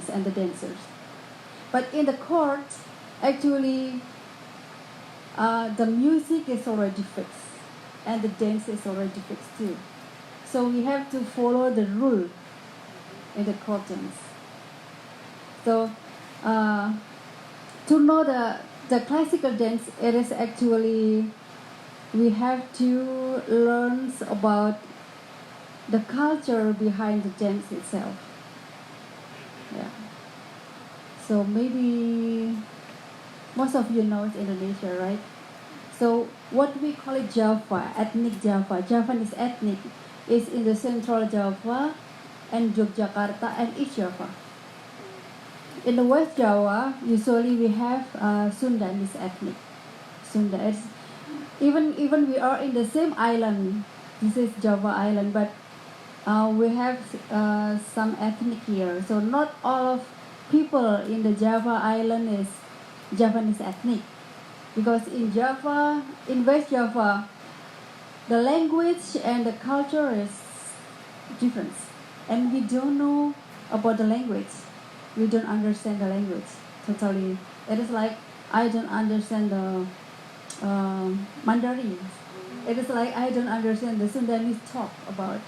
and the dancers. But in the court, actually, the music is already fixed, and the dance is already fixed too. So we have to follow the rule in the court dance. So to know the classical dance, it is actually we have to learn about the culture behind the dance itself. Yeah. So maybe most of you know Indonesia, right? So what we call it Java, ethnic Java, Javanese ethnic, is in the central Java and Yogyakarta and East Java. In the West Java, usually we have Sundanese ethnic. Sunda. Even we are in the same island. This is Java Island, but we have some ethnic here. So not all of people in the Java Island is Javanese ethnic, because in Java, in West Java, the language and the culture is different, and we don't know about the language. We don't understand the language totally. It is like I don't understand the Mandarin. It is like I don't understand the Sundanese talk about.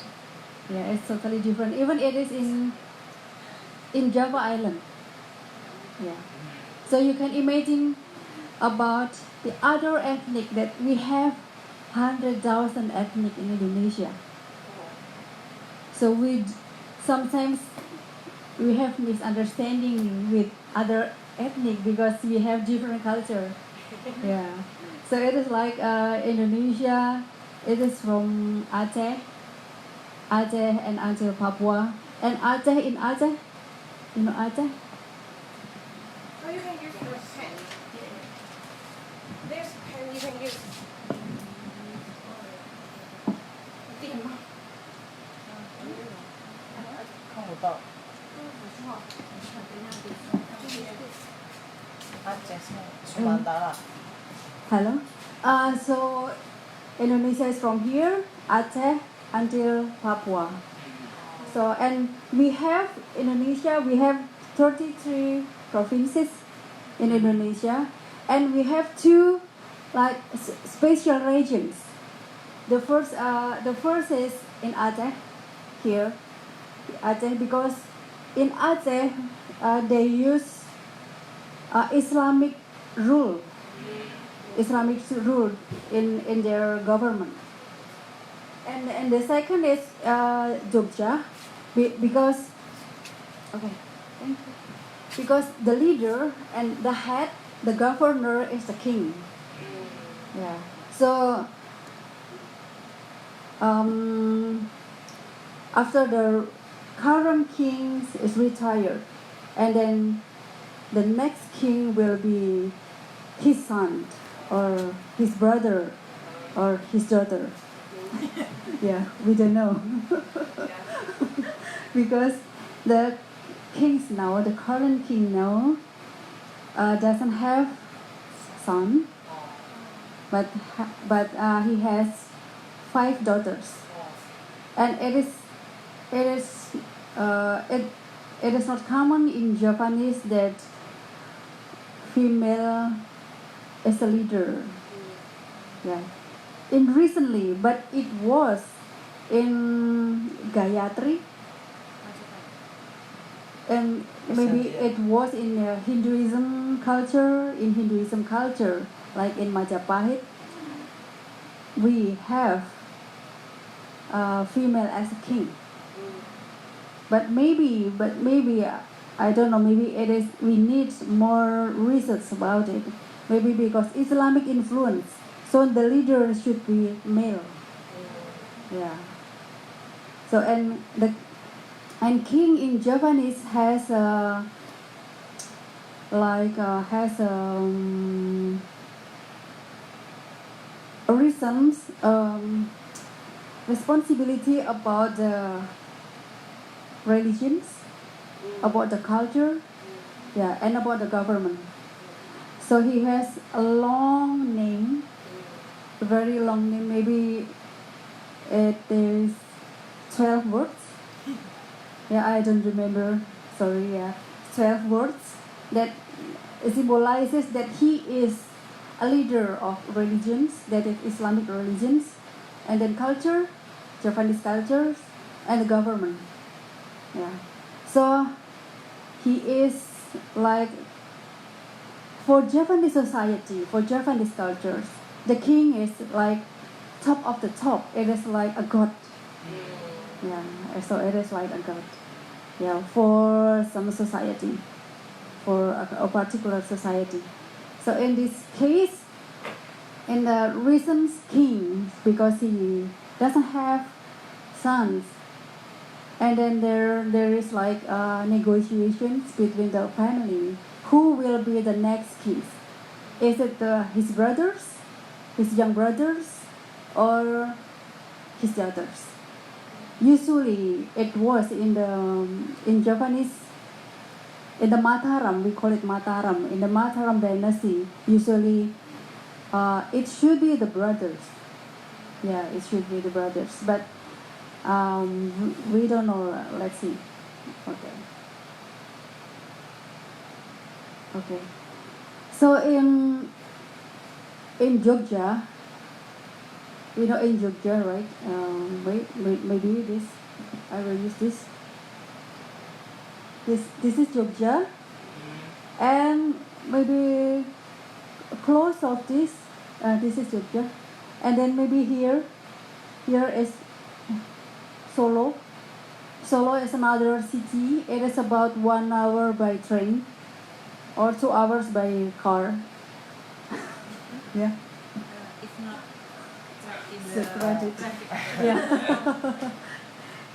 Yeah, it's totally different. Even it is in Java Island. Yeah. So you can imagine about the other ethnic that we have 100,000 ethnic in Indonesia. So we sometimes we have misunderstanding with other ethnic because we have different culture. Yeah. So it is like Indonesia. It is from Aceh and until Papua. And Aceh in Aceh, you know Aceh? Oh, you can use your pen. There's a pen you can use. Hello. So Indonesia is from here, Aceh until Papua. So and we have Indonesia. We have 33 provinces in Indonesia, and we have two like special regions. The first is in Aceh, here, Aceh, because in Aceh they use Islamic rule in their government. And the second is Jogja, because because the leader and the head, the governor is the king. Yeah. So after the current king is retired, and then the next king will be his son or his brother or his daughter. Yeah, we don't know. Because the kings now, the current king now, doesn't have son, but he has 5 daughters, and it is not common in Japanese that female is a leader. Yeah. In recently, but it was in Gayatri, and maybe it was in Hinduism culture. In Hinduism culture, like in Majapahit, we have female as a king. But maybe I don't know. Maybe it is. We need more research about it. Maybe because Islamic influence. So the leader should be male. Yeah. So and king in Japanese has reasons responsibility about the religions, about the culture, yeah, and about the government. So he has a long name, a very long name. Maybe it is 12 words. Yeah, I don't remember. Sorry. Yeah, 12 words that symbolizes that he is a leader of religions, that is Islamic religions, and then culture, Japanese cultures, and the government. Yeah. So he is like, for Japanese society, for Japanese cultures, the king is like top of the top. It is like a god. Yeah. So it is like a god. Yeah. For some society, for a particular society. So in this case, in the recent king, because he doesn't have sons, and then there is like negotiations between the family. Who will be the next king? Is it his brothers, his young brothers, or his daughters? Usually, it was in Japanese. In the Mataram, we call it Mataram. In the Mataram dynasty, usually it should be the brothers. Yeah, it should be the brothers. But we don't know. Let's see. Okay. So in Jogja, in Jogja, right? Maybe this. I will use this. This is Jogja, and maybe close of this. This is Jogja, and then maybe here is Solo. Solo is another city. It is about 1 hour by train, or 2 hours by car. Yeah. It's not in the traffic. traffic. Yeah.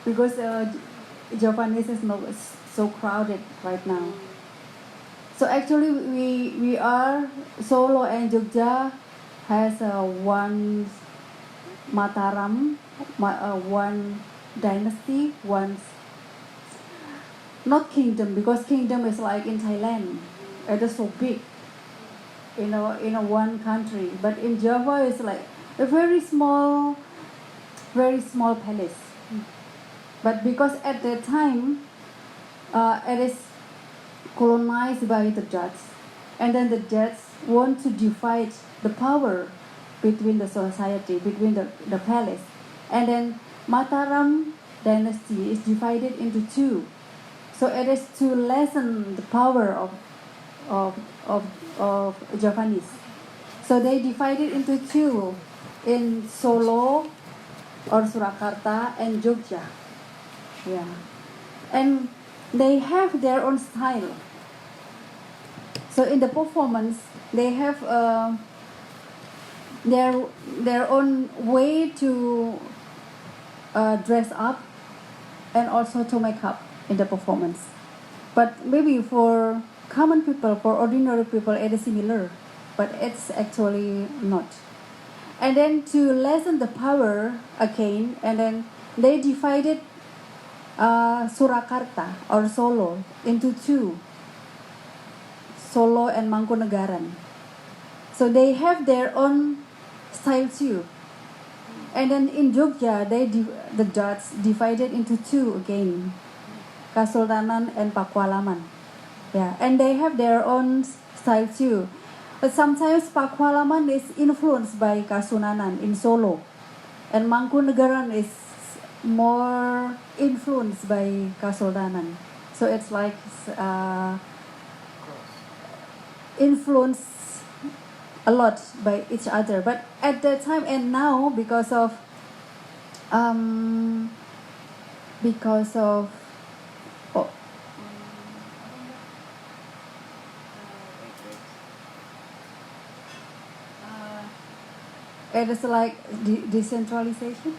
Because Japanese is not so crowded right now. So actually we are Solo and Jogja has one Mataram, one dynasty, one not kingdom, because kingdom is like in Thailand. It is so big, in one country. But in Java it's like a very small palace. But because at that time it is colonized by the Dutch, and then the Dutch want to divide the power between the society, between the palace, and then Mataram dynasty is divided into two. So it is to lessen the power of Japanese. So they divided into two, in Solo or Surakarta and Jogja. Yeah, and they have their own style. So in the performance, they have their own way to dress up and also to make up in the performance. But maybe for common people, for ordinary people, it is similar, but it's actually not. And then to lessen the power again, and then they divided Surakarta or Solo into two, Solo and Mangkunegaran. So they have their own style too. And then in Jogja, the Dutch divided into two again, Kasultanan and Pakualaman. Yeah, and they have their own style too. But sometimes Pakualaman is influenced by Kasunanan in Solo, and Mangkunegaran is more influenced by Kasultanan. So it's like influenced a lot by each other. But at that time and now, because of it is like decentralization.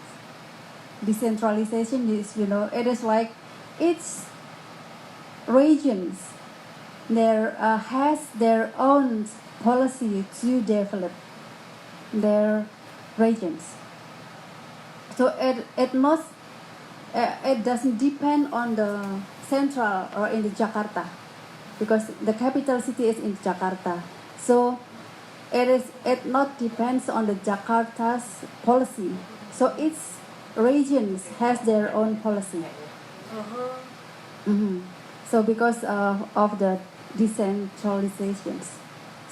Decentralization is, it is like each regions there has their own policy to develop their regions. So it doesn't depend on the central or in the Jakarta, because the capital city is in Jakarta. So it not depends on the Jakarta's policy. So each regions has their own policy. Mm-hmm. So because of the decentralizations,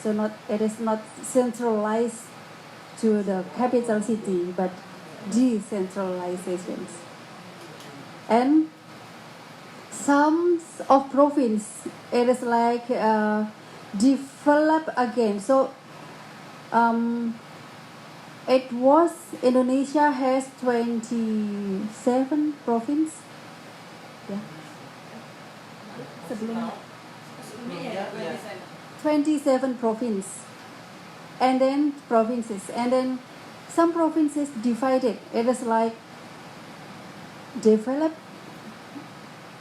so it is not centralized to the capital city, but decentralizations. And some of province, it is like develop again. So it was Indonesia has 27 province. Yeah. 27 province, and then provinces, and then some provinces divided. It is like developed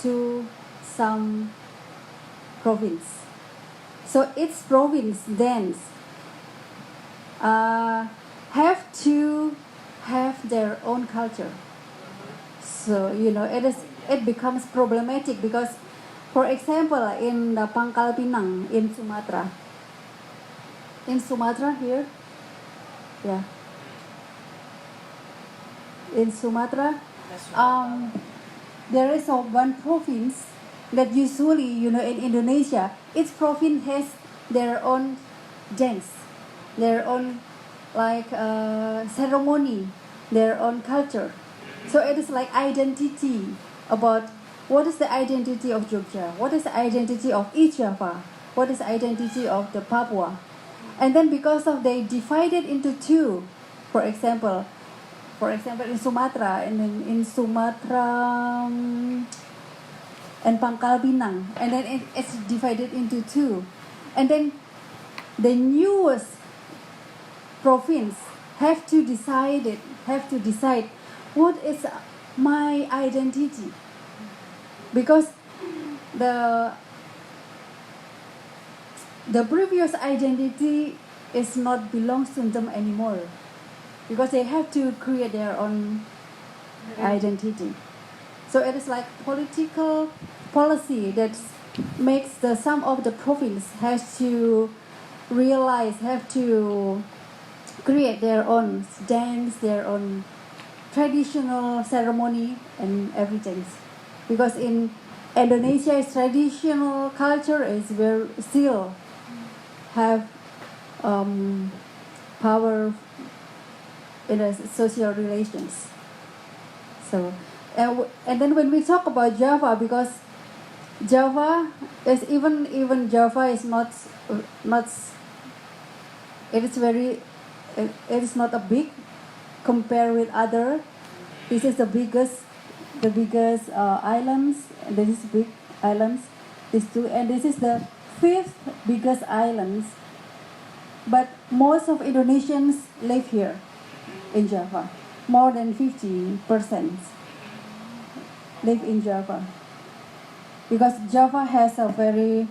to some province. So each province then have to have their own culture. So it becomes problematic because, for example, in the Pangkal Pinang in Sumatra here, yeah, in Sumatra, there is one province that usually, in Indonesia, each province has their own dance, their own ceremony, their own culture. So it is like identity about what is the identity of Jogja, what is the identity of East Java, what is the identity of the Papua. And then because of they divided into two, for example in Sumatra, and then in Sumatra and Pangkal Pinang, and then it's divided into two. And then the newest province have to decide what is my identity, because the previous identity is not belongs to them anymore, because they have to create their own identity. So it is like political policy that makes some of the province has to realize, have to create their own dance, their own traditional ceremony and everything. Because in Indonesia's traditional culture is very still have power in the social relations. So and then when we talk about Java, because Java is even Java is not it is not a big compared with other. This is the biggest islands, and this is big islands, these two, and this is the fifth biggest islands. But most of Indonesians live here in Java. More than 50% live in Java, because Java has a very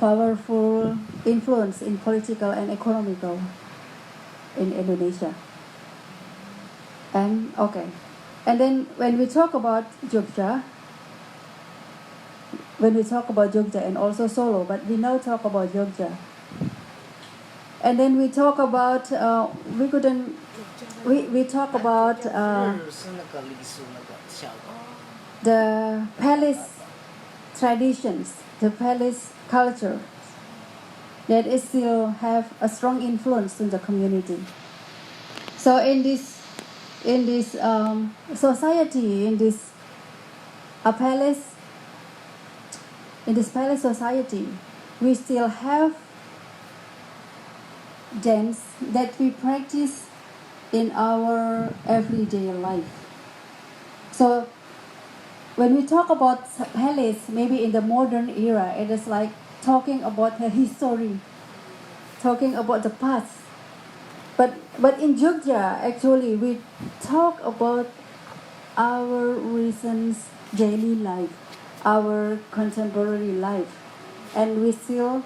powerful influence in political and economical in Indonesia. And then when we talk about Jogja and also Solo, but we now talk about Jogja. And then we talk about we talk about the palace traditions, the palace culture that is still have a strong influence in the community. So in this society, in this palace society, we still have dance that we practice in our everyday life. So when we talk about palace, maybe in the modern era, it is like talking about the history, talking about the past. But in Jogja, actually, we talk about our recent daily life, our contemporary life, and we still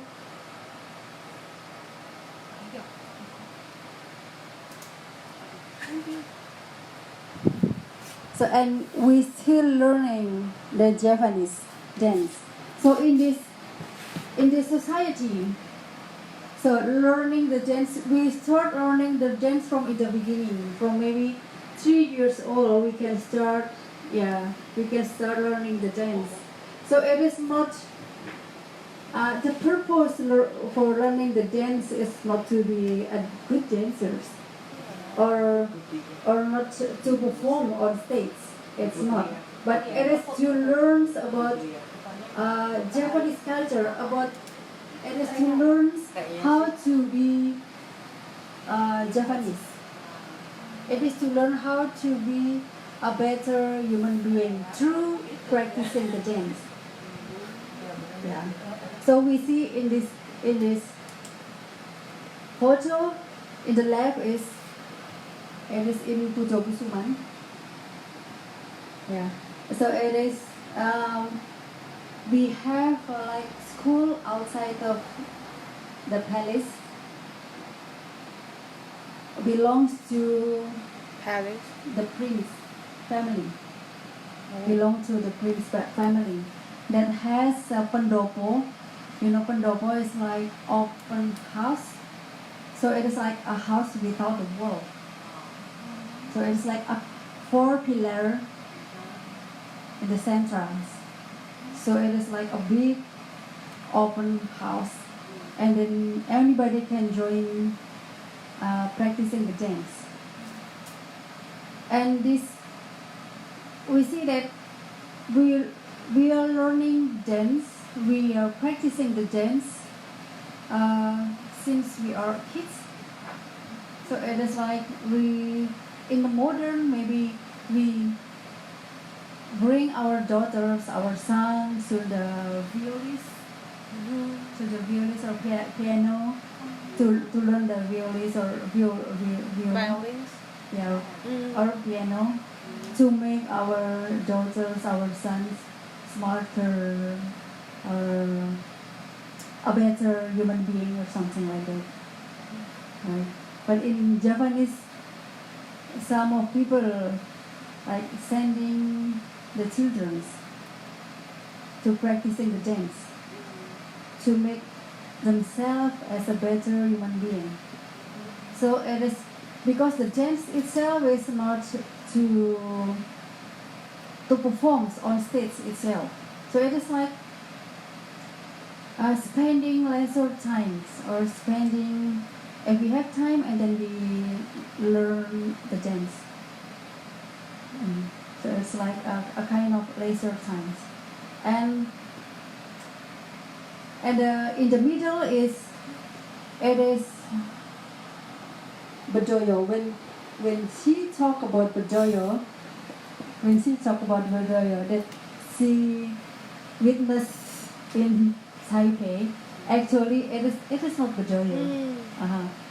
learning the Japanese dance. So in this society, so learning the dance, we start learning the dance from the beginning. From maybe 3 years old, we can start learning the dance. So it is not, the purpose for learning the dance is not to be a good dancers or not to perform on stage. It's not. But it is to learn about Japanese culture, it is to learn how to be Japanese. It is to learn how to be a better human being through practicing the dance. Yeah. So we see in this photo, in the left it is in Pujo Kusuman. Yeah. So it is we have like school outside of the palace. Belongs to Palace. the prince family. Belong to the prince family that has a pendopo. You know, pendopo is like open house. So it is like a house without a wall. So it's like a 4 pillar in the center. So it is like a big open house, and then anybody can join practicing the dance. And this, we see that we are learning dance, we are practicing the dance since we are kids. So it is like we, in the modern, maybe we bring our daughters, our sons to the violins, or piano, to learn the violins or Violins. yeah, or piano, to make our daughters, our sons smarter or a better human being or something like that. Right? But in Japanese, some of people like sending the children to practicing the dance to make themselves as a better human being. So it is because the dance itself is not to perform on stage itself. So it is like spending leisure times or spending, if we have time, and then we learn the dance. So it's like a kind of leisure times. And in the middle it is Bedoyo. When she talk about Bedoyo, that she witnessed in Taipei, actually it is not Bedoyo.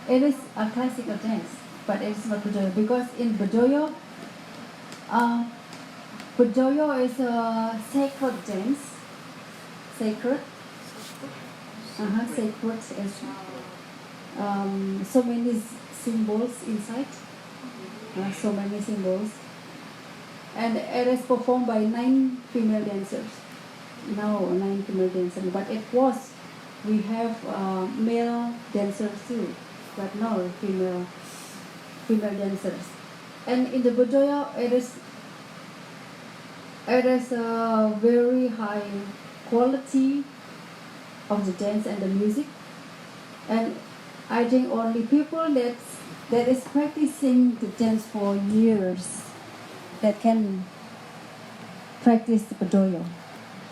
It is a classical dance, but it is not Bedoyo, because in Bedoyo, Bedoyo is a sacred dance. Sacred is so many symbols inside. So many symbols. And it is performed by 9 female dancers. No, 9 female dancers. But it was, we have male dancers too, but no female dancers. And in the Bedoyo, it is a very high quality of the dance and the music. And I think only people that is practicing the dance for years that can practice the Bedoyo.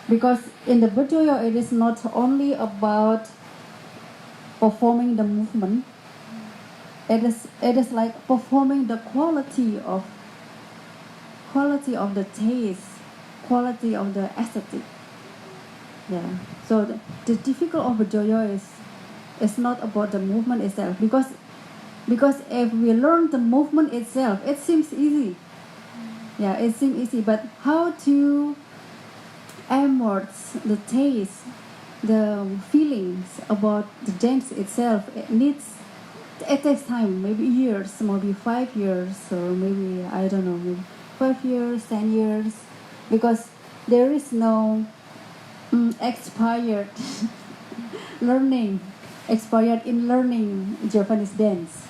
Because in the Bedoyo, it is not only about performing the movement. It is like performing the quality of the taste, quality of the aesthetic. Yeah. So the difficult of Bedoyo is not about the movement itself, because if we learn the movement itself, it seems easy. Yeah, it seems easy, but how to immerse the taste, the feelings about the dance itself, it takes time, maybe years, maybe 5 years, or maybe, I don't know, maybe 5 years, 10 years, because there is no expired in learning Japanese dance.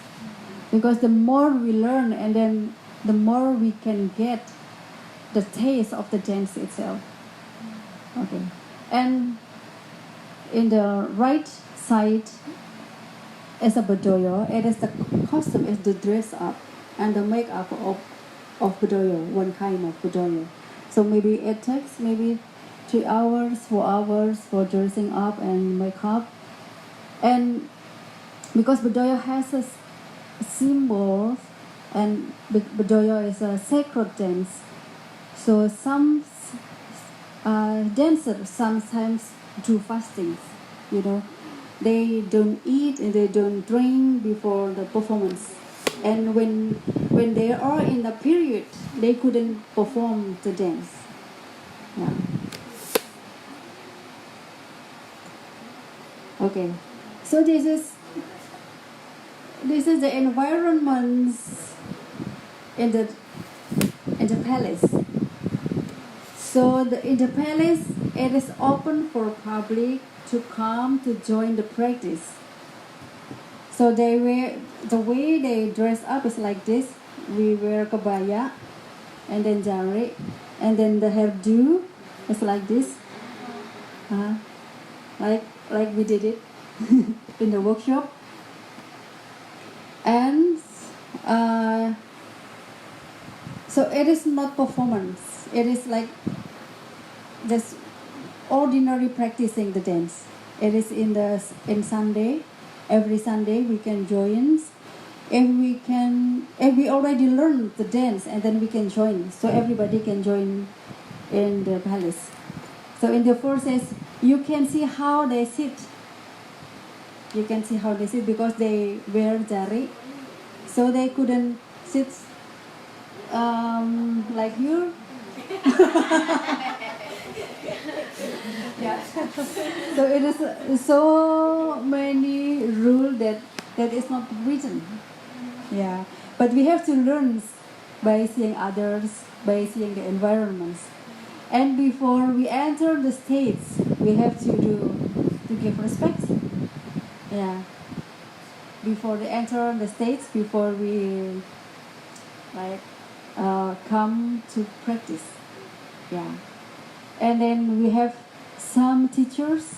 Because the more we learn, and then the more we can get the taste of the dance itself. Okay. And in the right side is a bedoyo. It is the costume, is the dress up and the makeup of bedoyo, one kind of bedoyo. So maybe it takes maybe 3 hours, 4 hours for dressing up and makeup. And because bedoyo has a symbol, and bedoyo is a sacred dance, so some dancers sometimes do fastings. They don't eat and they don't drink before the performance. And when they are in the period, they couldn't perform the dance. Yeah. Okay. So this is the environment in the palace. So in the palace, it is open for public to come to join the practice. So the way they dress up is like this. We wear kebaya, and then jari, and then the hairdo is like this. Like we did it in the workshop. And so it is not performance. It is like just ordinary practicing the dance. It is in Sunday. Every Sunday we can join. If we already learned the dance, and then we can join. So everybody can join in the palace. So in the first is you can see how they sit. You can see how they sit because they wear jari, so they couldn't sit like you. Yeah. So it is so many rules that is not written. Yeah. But we have to learn by seeing others, by seeing the environments. And before we enter the stage, we have to give respect. Yeah. Before they enter the stage, before we come to practice. Yeah. And then we have some teachers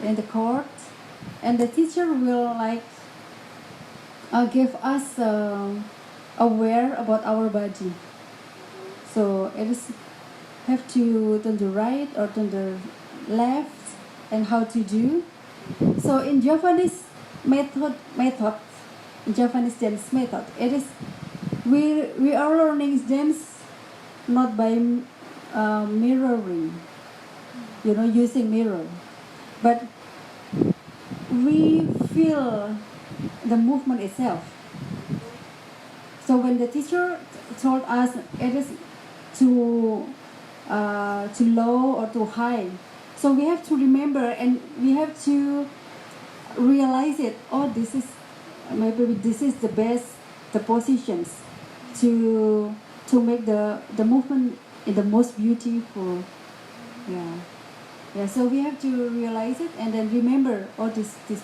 in the court, and the teacher will give us aware about our body. So it is have to turn to right or turn to left, and how to do. So in Japanese Japanese dance method, it is we are learning dance not by mirroring, using mirror, but we feel the movement itself. So when the teacher told us it is too low or too high, so we have to remember and we have to realize it. This is the best the positions to make the movement in the most beautiful. Yeah. So we have to realize it and then remember. This is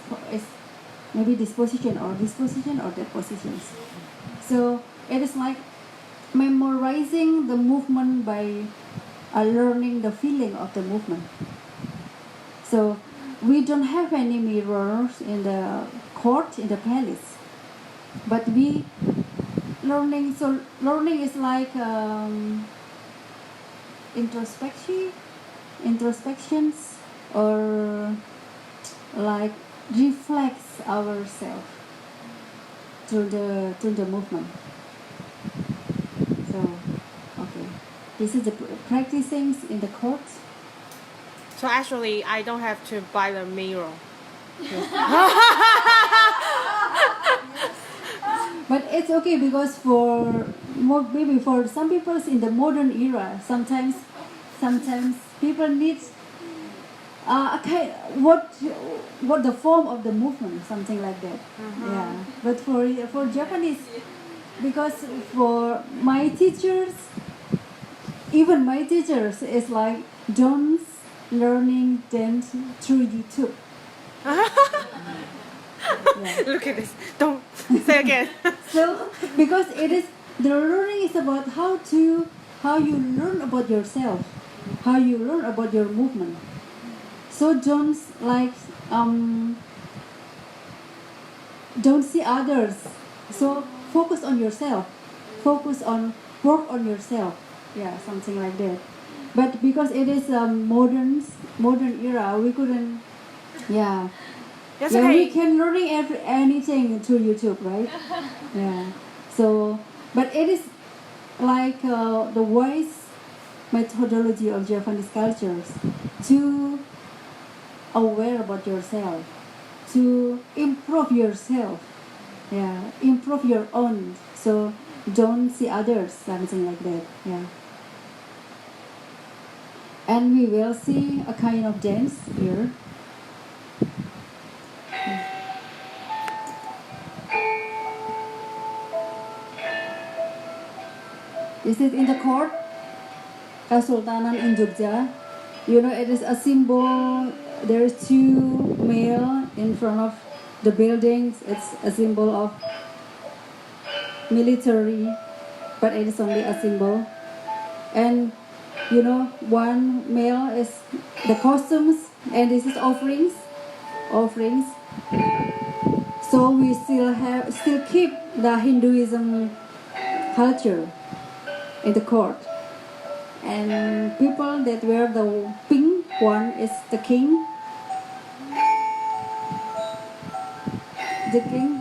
maybe this position or that positions. So it is like memorizing the movement by learning the feeling of the movement. So we don't have any mirrors in the court, in the palace, but we learning. So learning is like introspections, or like reflects ourselves through the movement. So okay, this is the practicing in the court. So actually, I don't have to buy the mirror. But it's okay because maybe for some people in the modern era, sometimes people need what the form of the movement, something like that. Yeah. But for Japanese, because for my teachers, even my teachers is like don't learning dance through YouTube. Yeah. Look at this. Don't say again. So because the learning is about how you learn about yourself. how you learn about your movement. So don't don't see others. So focus on yourself. Focus on work on yourself. Yeah, something like that. But because it is a modern era, we couldn't. Yeah. Yes, Yeah, we okay. can learning anything through YouTube, right? Yeah. So, but it is like the wise methodology of Japanese cultures to aware about yourself, to improve yourself. Yeah, improve your own. So don't see others, something like that. Yeah. And we will see a kind of dance here. This is in the court, Kesultanan in Jogja. You know, it is a symbol. There is two male in front of the buildings. It's a symbol of military, but it is only a symbol. And you know, one male is the costumes, and this is offerings. So we still keep the Hinduism culture in the court. And people that wear the pink one is the king. The king.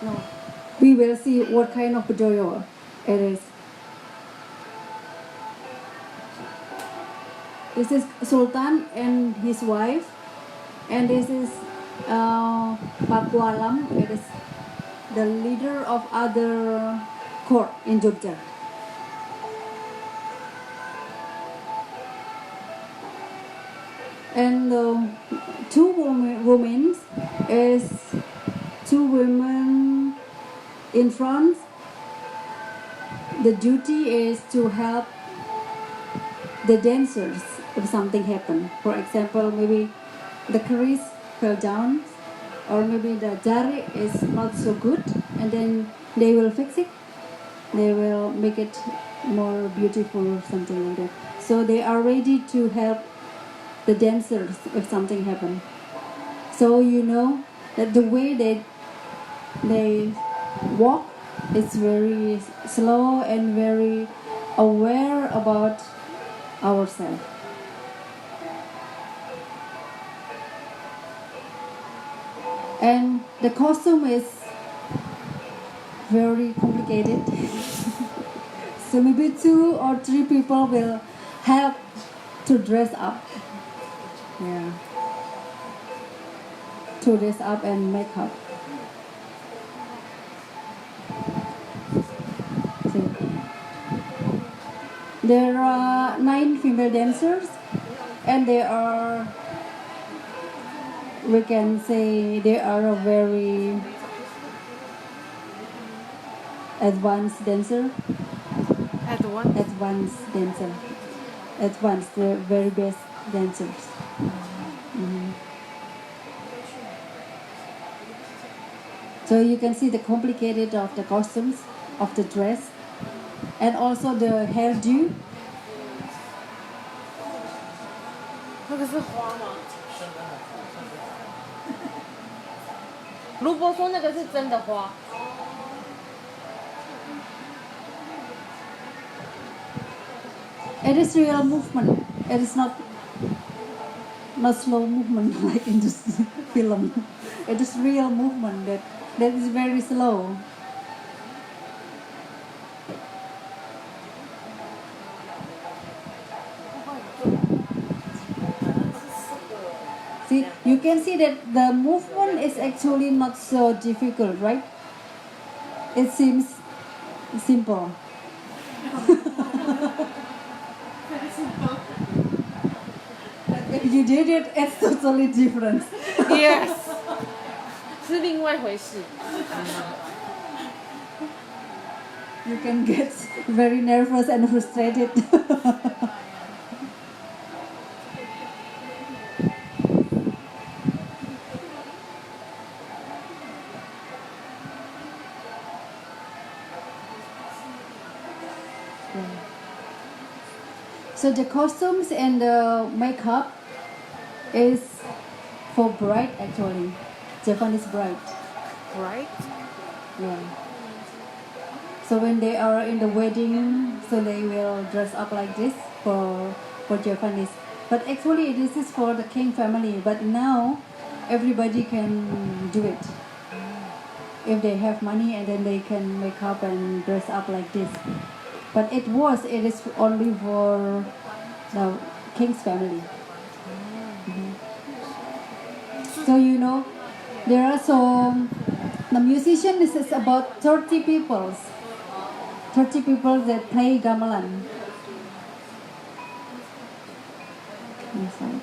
No. We will see what kind of pajoyo it is. This is Sultan and his wife. And this is Pakualam. It is the leader of other court in Jogja. And two women is two women in front. The duty is to help the dancers if something happened. For example, maybe the keris fell down, or maybe the jari is not so good, and then they will fix it. They will make it more beautiful or something like that. So they are ready to help the dancers if something happens. So you know that the way they walk is very slow and very aware about ourselves. And the costume is very complicated. So maybe 2 or 3 people will help to dress up. Yeah. To dress up and make up. See. There are 9 female dancers, and they are, we can say, they are a very advanced dancer. Advanced, the very best dancers. Mm-hmm. So you can see the complicated of the costumes, of the dress, and also the hairdo. 那个是花吗？卢伯说那个是真的花。It is real movement. It is not slow movement like in this film. It is real movement that is very slow. See, you can see that the movement is actually not so difficult, right? It seems simple. If you did it, it's totally different. Yes. 是另外一回事。 You can get very nervous and frustrated. So the costumes and the makeup is for bride actually, Japanese bride. Right? Yeah. So when they are in the wedding, so they will dress up like this for Japanese. But actually this is for the king family. But now everybody can do it. If they have money and then they can make up and dress up like this. But it is only for the king's family. So you know, there are the musician is about 30 people. 30 people that play gamelan. Inside.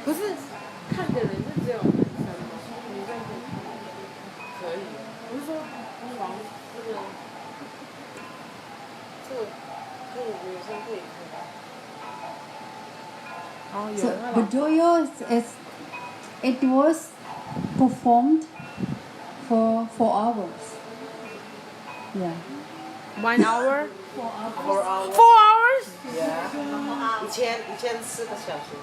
不是看的人就只有男生吗？女生可以，不是说黄这个可以女生可以看。哦，有 So 那种 Bedoyo it was performed for 4 hours. Yeah. 1 hour, 4 hours. 4 hours. Yeah. 1400个小时。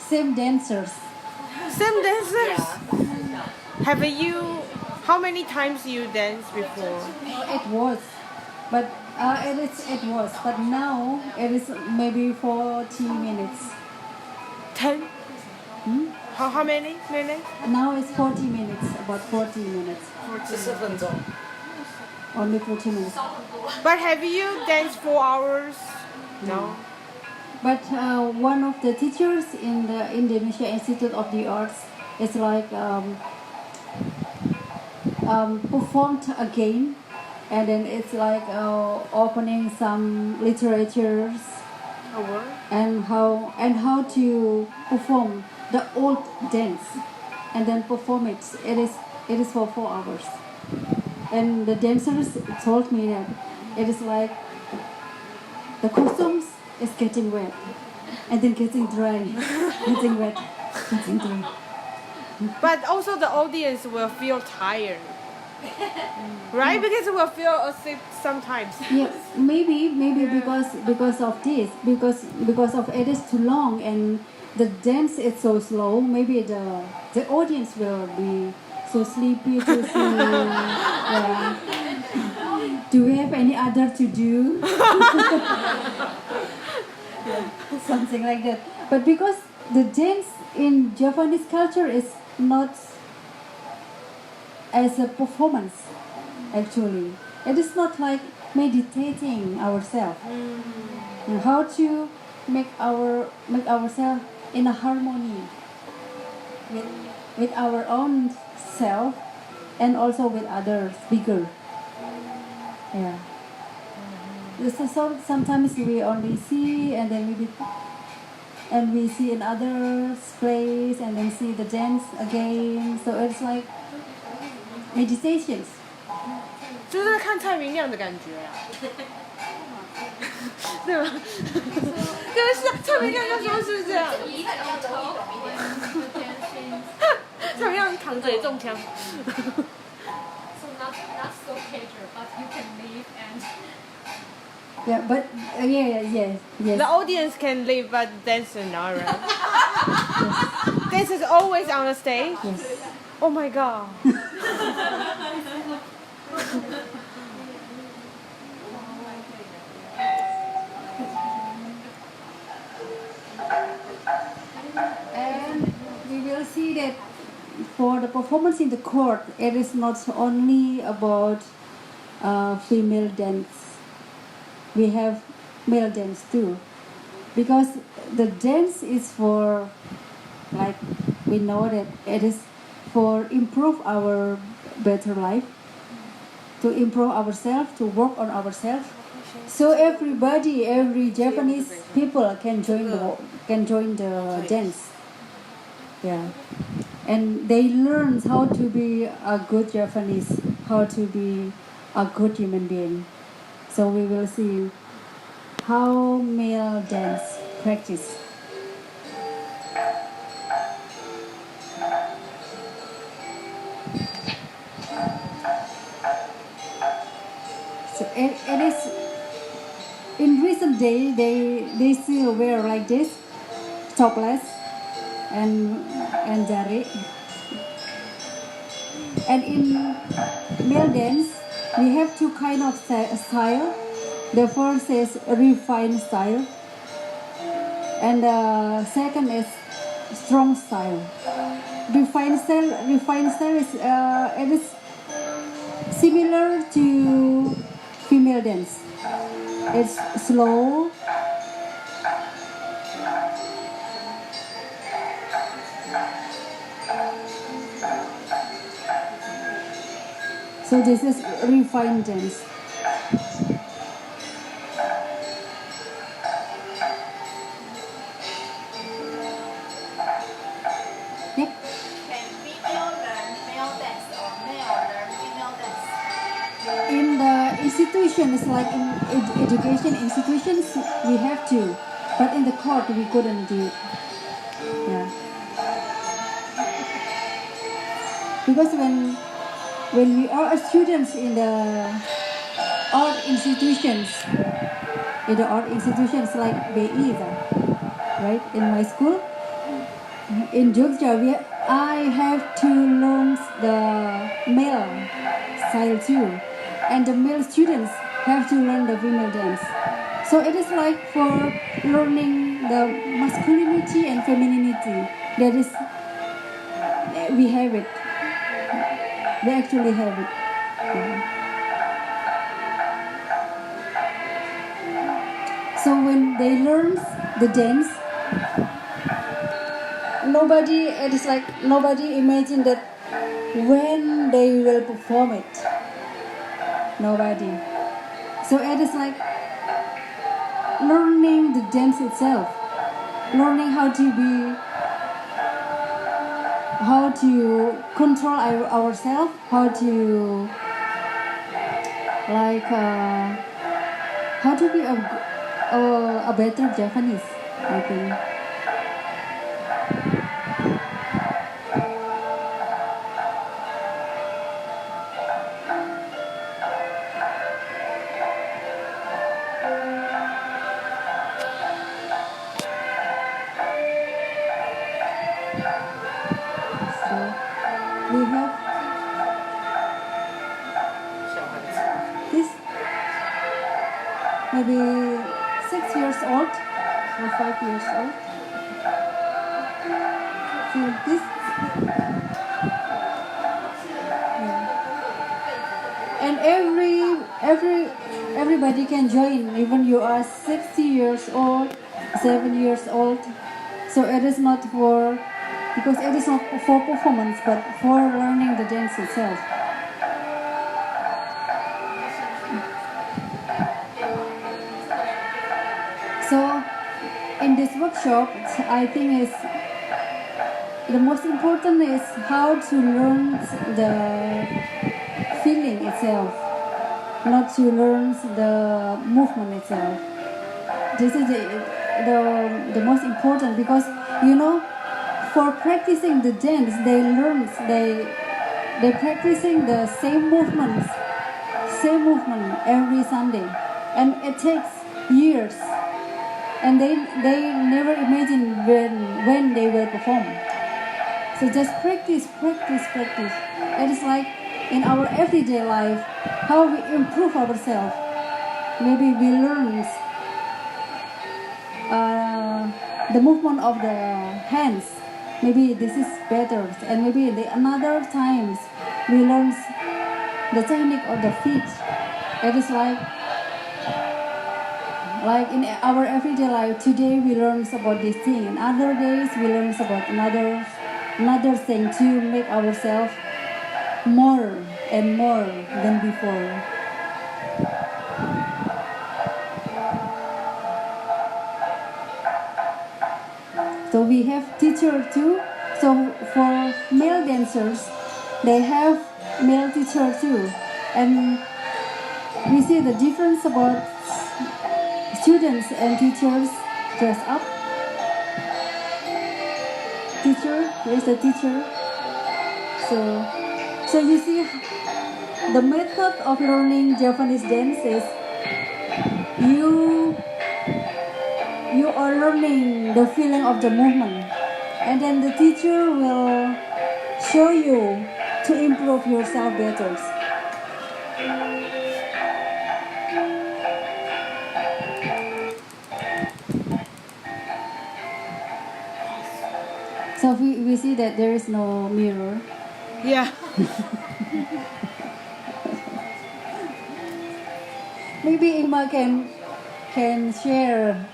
Same dancers. Same dancers. Yeah. Have you? How many times you danced before? It was, but it was, but now it is maybe 40 minutes. 10. How many minutes? Now it's 40 minutes, about 40 minutes. 40分钟。 Only 40 minutes. But have you danced 4 hours? No. But one of the teachers in the Indonesia Institute of the Arts is like performed again, and then it's like opening some literatures A what? and how to perform the old dance, and then perform it. It is for 4 hours, and the dancers told me that it is like the costumes is getting wet, and then getting dry, getting wet, getting dry. But also the audience will feel tired. Right? Because we will feel asleep sometimes. Yeah, maybe because of this, because of it is too long and the dance is so slow. Maybe the audience will be so sleepy to see. Yeah. Do we have any other to do? Something like that. But because the dance in Japanese culture is not as a performance, actually. It is not like meditating ourselves. And how to make ourselves in a harmony with our own self and also with others bigger. Yeah. So sometimes we only see and then we see in others' place and then see the dance again. So it's like meditations. 就是在看蔡明亮的感觉啊。对吗？对，是蔡明亮那时候是这样。蔡明亮躺着也中枪。 So not so cater, but you can leave and Yeah, but yes. The audience can leave, but dancer not, right? Dancers always on the stage. Yes. Oh my god. And we will see that for the performance in the court, it is not only about female dance. We have male dance too, because the dance is for, like, we know that it is for improve our better life, to improve ourselves, to work on ourselves. So every Japanese people can join the dance. Yeah, and they learn how to be a good Japanese, how to be a good human being. So we will see how male dance practice. it is in recent days they still wear like this, topless and jari. And in male dance, we have two kind of style. The first is refined style, and the second is strong style. Refined style is it is similar to female dance. It's slow. So this is refined dance. Yep. Can female learn male dance or male learn female dance? In the institutions, like in education institutions, we have to, but in the court we couldn't do it. Yeah. Because when we are students in the art institutions like BI, right? In my school, in Jogja, I have to learn the male style too, and the male students have to learn the female dance. So it is like for learning the masculinity and femininity. That is, we have it. We actually have it. Yeah. So when they learn the dance, nobody imagine that when they will perform it. Nobody. So it is like learning the dance itself, learning how to control ourselves, how to be a better Japanese, I think. We have this maybe 6 years old or 5 years old. So this, and everybody can join, even you are 60 years old, 7 years old. So it is not for, because it is not for performance, but for learning the dance itself. So in this workshop, I think is the most important is how to learn the feeling itself, not to learn the movement itself. This is the most important, because for practicing the dance, they practicing the same movement every Sunday, and it takes years, and they never imagine when they will perform. So just practice. It is like in our everyday life, how we improve ourselves. Maybe we learn the movement of the hands. Maybe this is better, and maybe the another times we learn the technique of the feet. It is like in our everyday life. Today we learn about this thing, and other days we learn about another thing to make ourselves more and more than before. So we have teacher too. So for male dancers, they have male teacher too, and we see the difference about students and teachers dress up. Teacher, where is the teacher? So you see the method of learning Japanese dance is you are learning the feeling of the movement, and then the teacher will show you to improve yourself better. So we see that there is no mirror. Yeah. Maybe Ima can share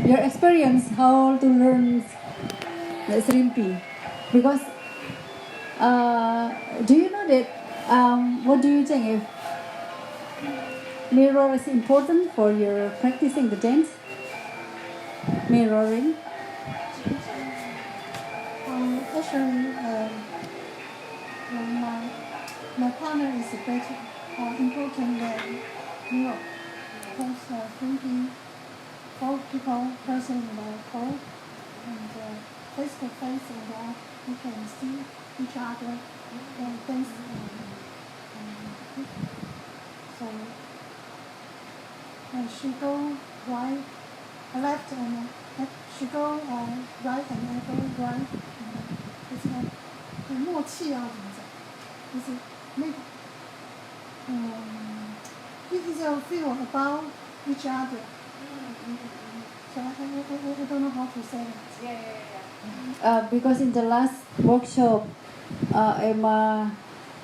your experience how to learn the Srimpi, because do you know that what do you think if mirror is important for your practicing the dance? Mirroring. Actually, my partner is better important than you, because thinking both people present in the hall and face to face, and you can see each other and dance. So she go right, left, and she go right, and I go right. 就是很默契啊，怎么讲？就是那个，it's a feel about each other. So I don't know how to say it. Because in the last workshop, Emma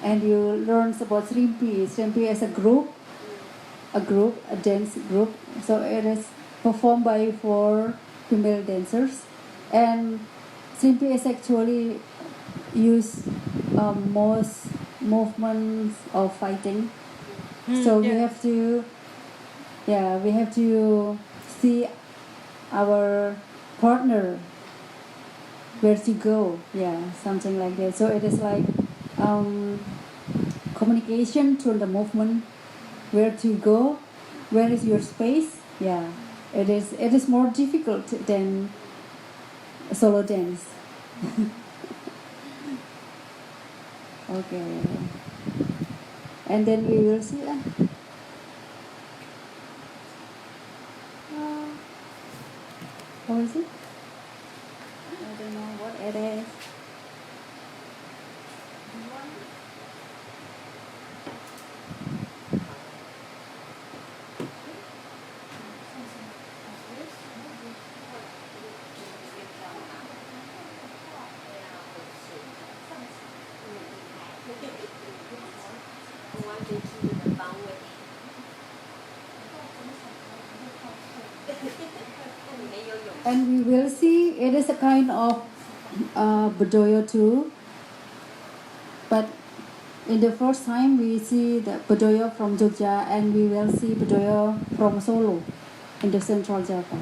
and you learned about Srimpi. Srimpi is a dance group. So it is performed by 4 female dancers, and Srimpi is actually use most movements of fighting. So we have to see our partner where to go, something like that. So it is like communication through the movement, where to go, where is your space. It is more difficult than solo dance. Okay, and then we will see. What is it? I don't know what it is. And we will see it is a kind of Budoyo too. But in the first time we see the Budoyo from Jogja, and we will see Budoyo from Solo in the Central Java.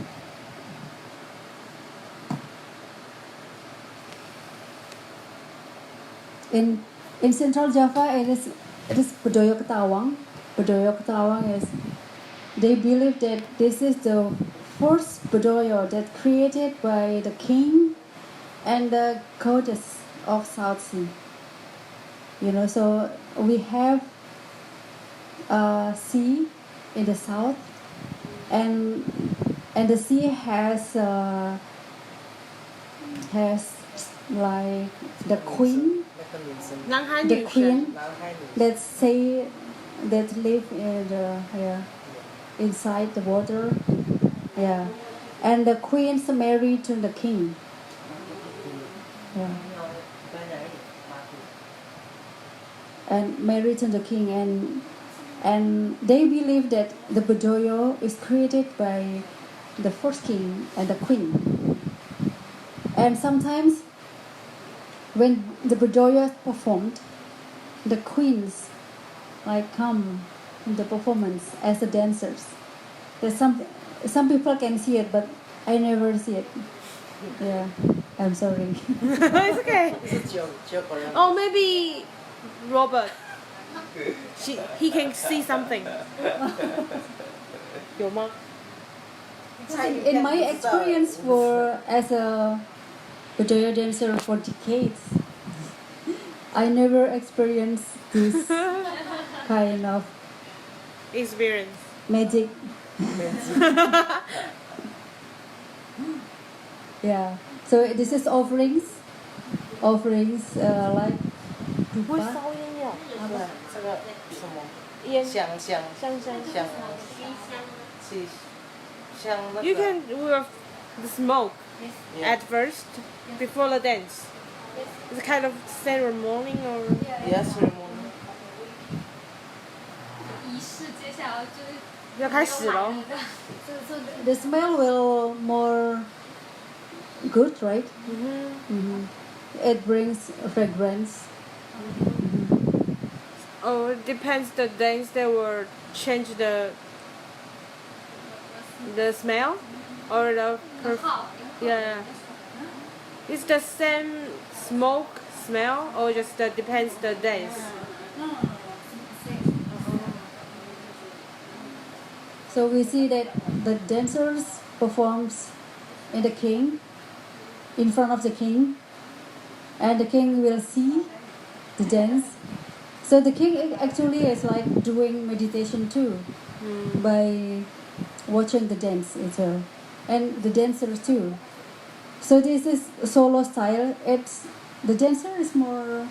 In Central Java it is Budoyo Ketawang. Budoyo Ketawang is, they believe that this is the first Budoyo that created by the king and the goddess of South Sea. So we have sea in the south, and the sea has like the queen, let's say, that live in inside the water. And the queen's married to the king. And married to the king, and they believe that the Budoyo is created by the first king and the queen. And sometimes when the Budoyo is performed, the queens come in the performance as the dancers. There's some people can see it, but I never see it. I'm sorry. It's okay. Oh, maybe Robert. He can see something. 有吗? In my experience as a Budoyo dancer for decades, I never experienced this kind of Experience. magic. Yeah. So this is offerings like 会烧烟呀？对，这个什么烟香香香那 You 个 can wear the smoke at first before the dance. It's kind of ceremony or yes ceremony 仪式接下来就是要开始了。 so the smell will more good, right? It brings fragrance. Oh, it depends the dance they will change the smell or the yeah. It's the same smoke smell or just depends the dance. So we see that the dancers performs in the king, in front of the king, and the king will see the dance. So the king actually is like doing meditation too, by watching the dance itself, and the dancers too. So this is solo style. It's the dancer is more.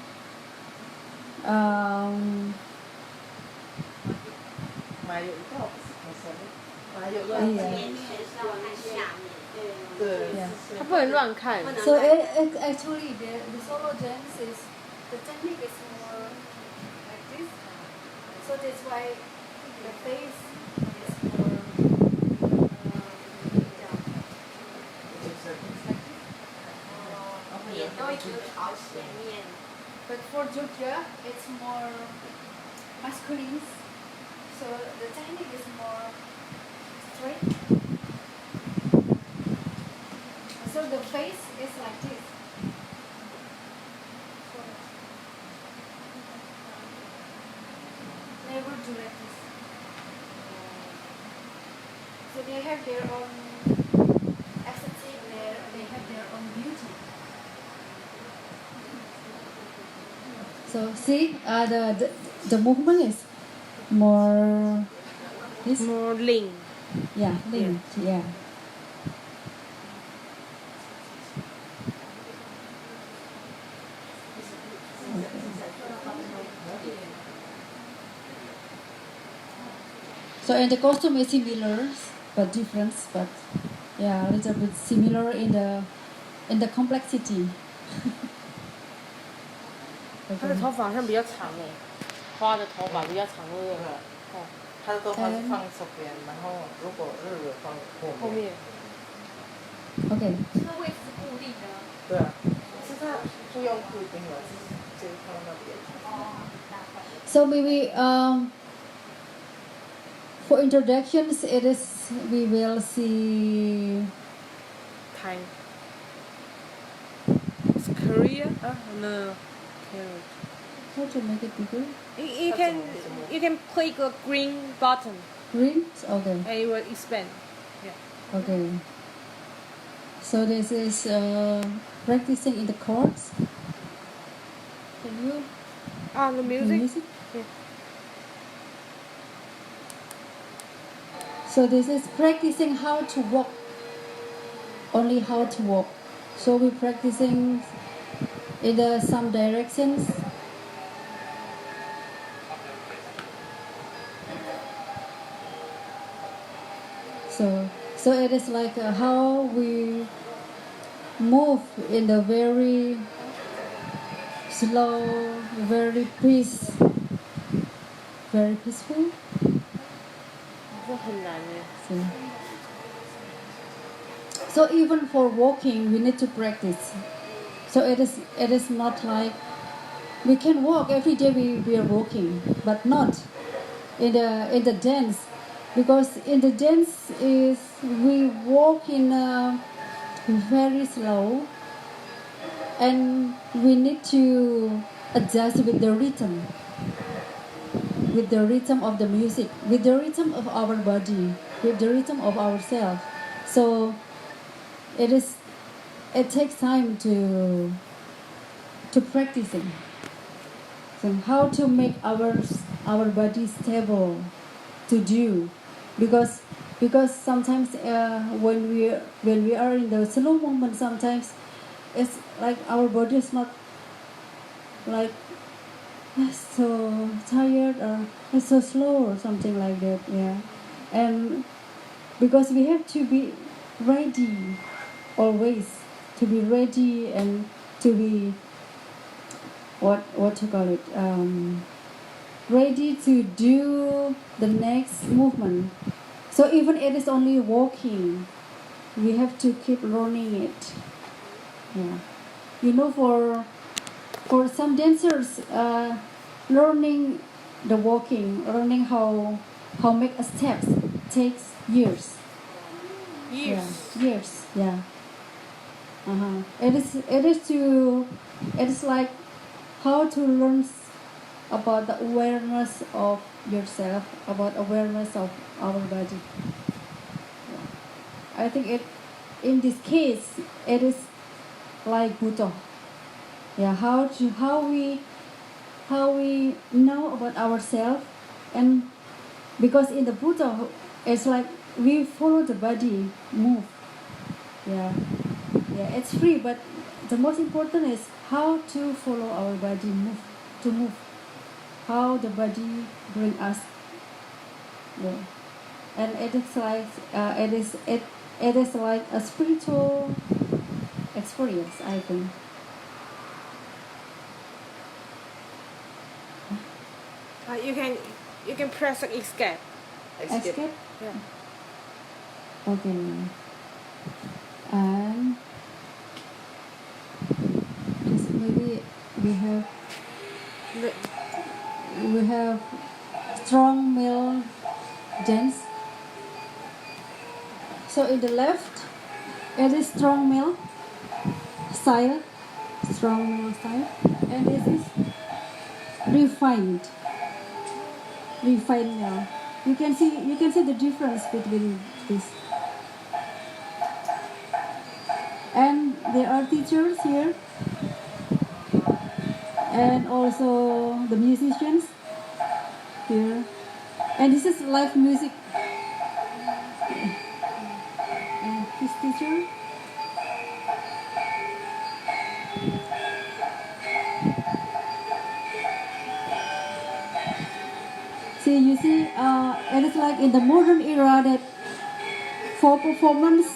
马有一道马有哎呀对 Yeah. 他不能乱看。 So it actually the solo dance is the technique is more like this. So that's why the face is more. 脸都一直朝前面。 But for Jogja, it's more masculine. So the technique is more straight. So the face is like this. So never do like this. So they have their own aesthetic, they have their own beauty. So see, the movement is more this, More lean. yeah, linked, yeah. So and the costume is similar but different, but yeah, a little bit similar in the complexity. 他的头发好像比较长哎，花的头发比较长，对不对？哦，他的头发是放这边，然后如果日语放后面。后面。 Okay. 这个位置是固定的。对啊，是他不用固定了，就放那边。 So maybe for introductions, it is we will see. Time. It's Korea? No. How to make it bigger? You can click a green button Green? Okay. and it will expand. Okay. So this is practicing in the chords. Can you? Ah, the The music. music? Yeah. So this is practicing how to walk. Only how to walk. So we're practicing in some directions. So it is like how we move in the very slow, very peaceful. 这很难哎。 So even for walking, we need to practice. So it is not like we can walk every day. We are walking, but not in the dance, because in the dance is we walk in very slow, and we need to adjust with the rhythm. With the rhythm of the music, with the rhythm of our body, with the rhythm of ourselves. So it takes time to practicing. So how to make our body stable to do, because sometimes when we are in the slow movement, sometimes it's like our body is not like so tired or it's so slow or something like that. Yeah, and because we have to be ready always, to be ready and to be what to call it, ready to do the next movement. So even it is only walking, we have to keep learning it. Yeah, you know, for some dancers, learning the walking, learning how make a steps takes years. Years. Yeah, years. Yeah. It is like how to learn about the awareness of yourself, about awareness of our body. Yeah. I think in this case it is like Buddha. Yeah, how we know about ourselves, and because in the Buddha it's like we follow the body move. Yeah, it's free, but the most important is how to follow our body move, how the body bring us. Yeah, and it is like it is like a spiritual experience, I think. You can press escape. Escape. Yeah. Okay. And just maybe we have strong male dance. So in the left, it is strong male style, and this is refined male. You can see the difference between this. And there are teachers here, and also the musicians here, and this is live music. And his teacher. You see, it is like in the modern era that for performance,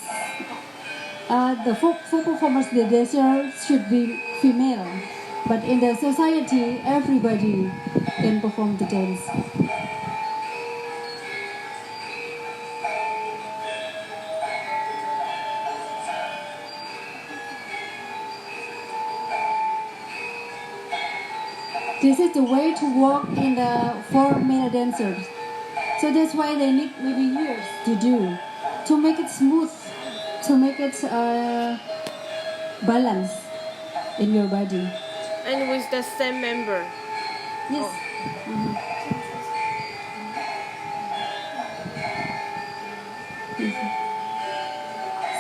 the dancer should be female. But in the society, everybody can perform the dance. This is the way to walk in for male dancers. So that's why they need maybe years to do, to make it smooth, to make it balance in your body. And with the same member. Yes.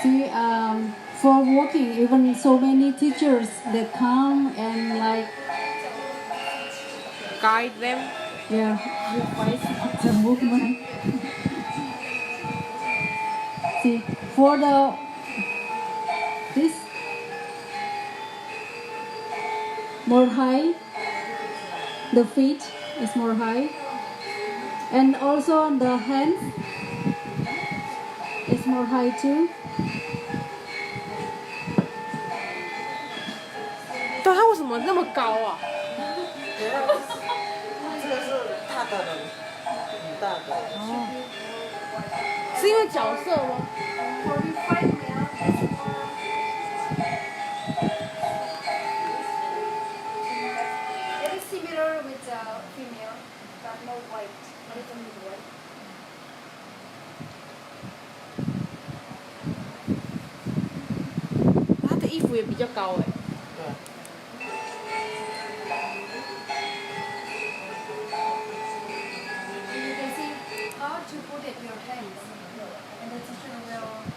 See, for walking, even so many teachers that come and like Guide them. yeah, revise the movement. See, for this more high, the feet is more high, and also on the hands is more high too. 但他为什么那么高啊？这个是大的人，很大的。哦，是因为角色吗？ It is similar with female, but more white, a little bit white. 他的衣服也比较高哎。对。You can see how to put it your hands, and the teacher will help us.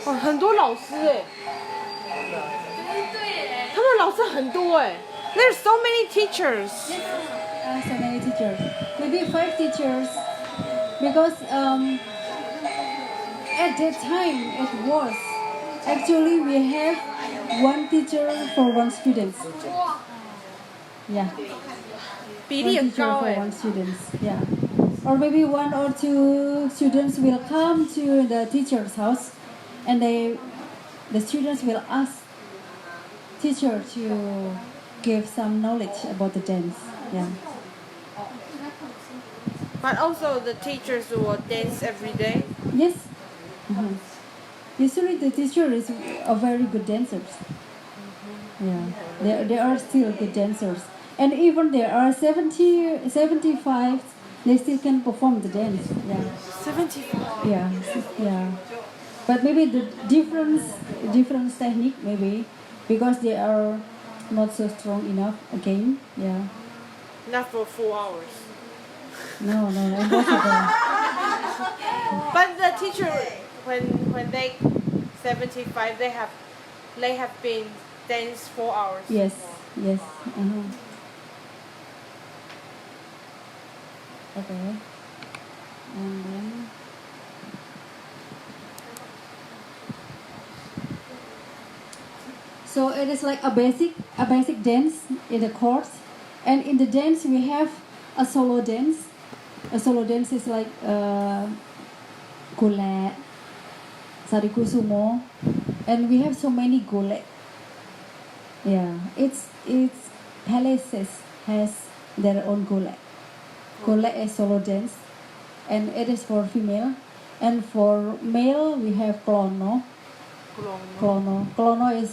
哇，很很多老师哎，他们老师很多哎。There's so many teachers. So many teachers. Maybe 5 teachers. Because at that time it was actually we have 1 teacher for 1 student. Yeah. 比例 1很 teacher 高 for 哎。 1 student. Yeah. Or maybe 1 or 2 students will come to the teacher's house, and the students will ask teacher to give some knowledge about the dance. Yeah. But also the teachers will dance every day. Yes. Usually the teacher is a very good dancers. Yeah. They are still good dancers. And even there are 70, 75, they still can perform the dance. Yeah. 75. Yeah. Yeah. But maybe the different technique maybe because they are not so strong enough again. Yeah. Not for 4 hours. No, impossible. But the teacher, when they 75, they have been danced 4 hours. Yes. Okay. And then so it is like a basic dance in the course, and in the dance we have a solo dance. A solo dance is like golek, sariku sumo, and we have so many golek. Yeah, it's palaces has their own golek. Golek is solo dance, and it is for female, and for male we have klono. Klono is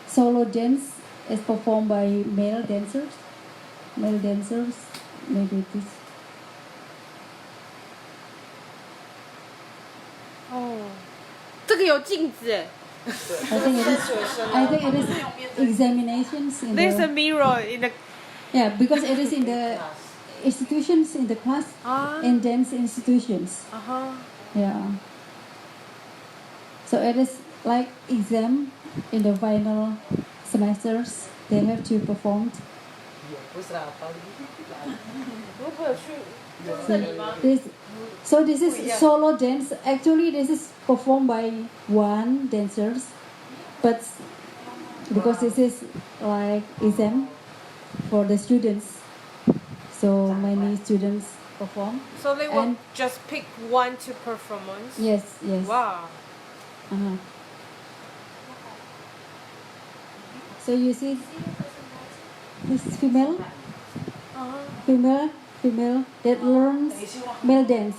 solo dance. Is performed by male dancers. Maybe this. Oh, 这个有镜子哎。I think it is examinations in There's a the, mirror in the. yeah, because it is in the institutions in the class, in dance institutions. Yeah. So it is like exam in the final semesters. They have to perform. This is solo dance. Actually, this is performed by 1 dancers, but because this is like exam for the students, so many students perform. So they will just pick 1 to performance. Yes. Wow. So you see, this is female that learns male dance.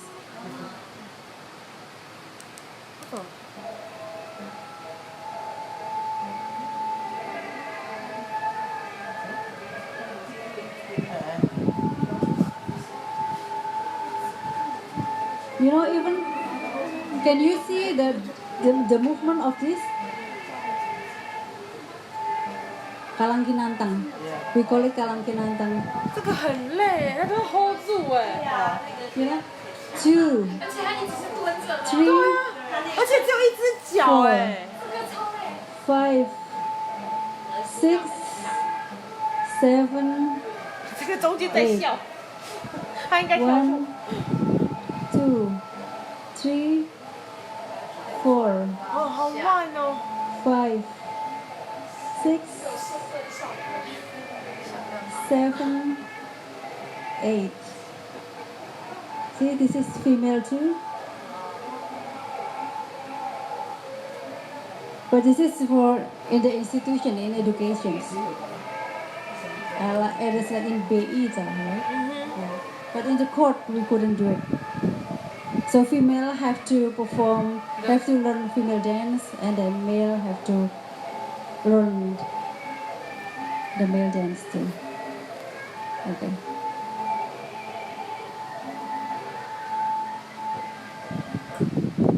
You know, even can you see the movement of this? Kalangkinantang. We call it kalangkinantang. 这个很累，它都 hold 住哎。You know, 2, 而且它一直是蹲着的。 3, 而且只有一只脚哎。 5, 6, 7, 这个中间在笑，他应该跳错。 1, 2, 3, 4, 哦，好慢哦。 5, 6, 7, 8. See, this is female too. But this is for in the institution, in education. It is like in BI, right? Yeah. But in the court, we couldn't do it. So female have to learn female dance, and then male have to learn the male dance too. Okay.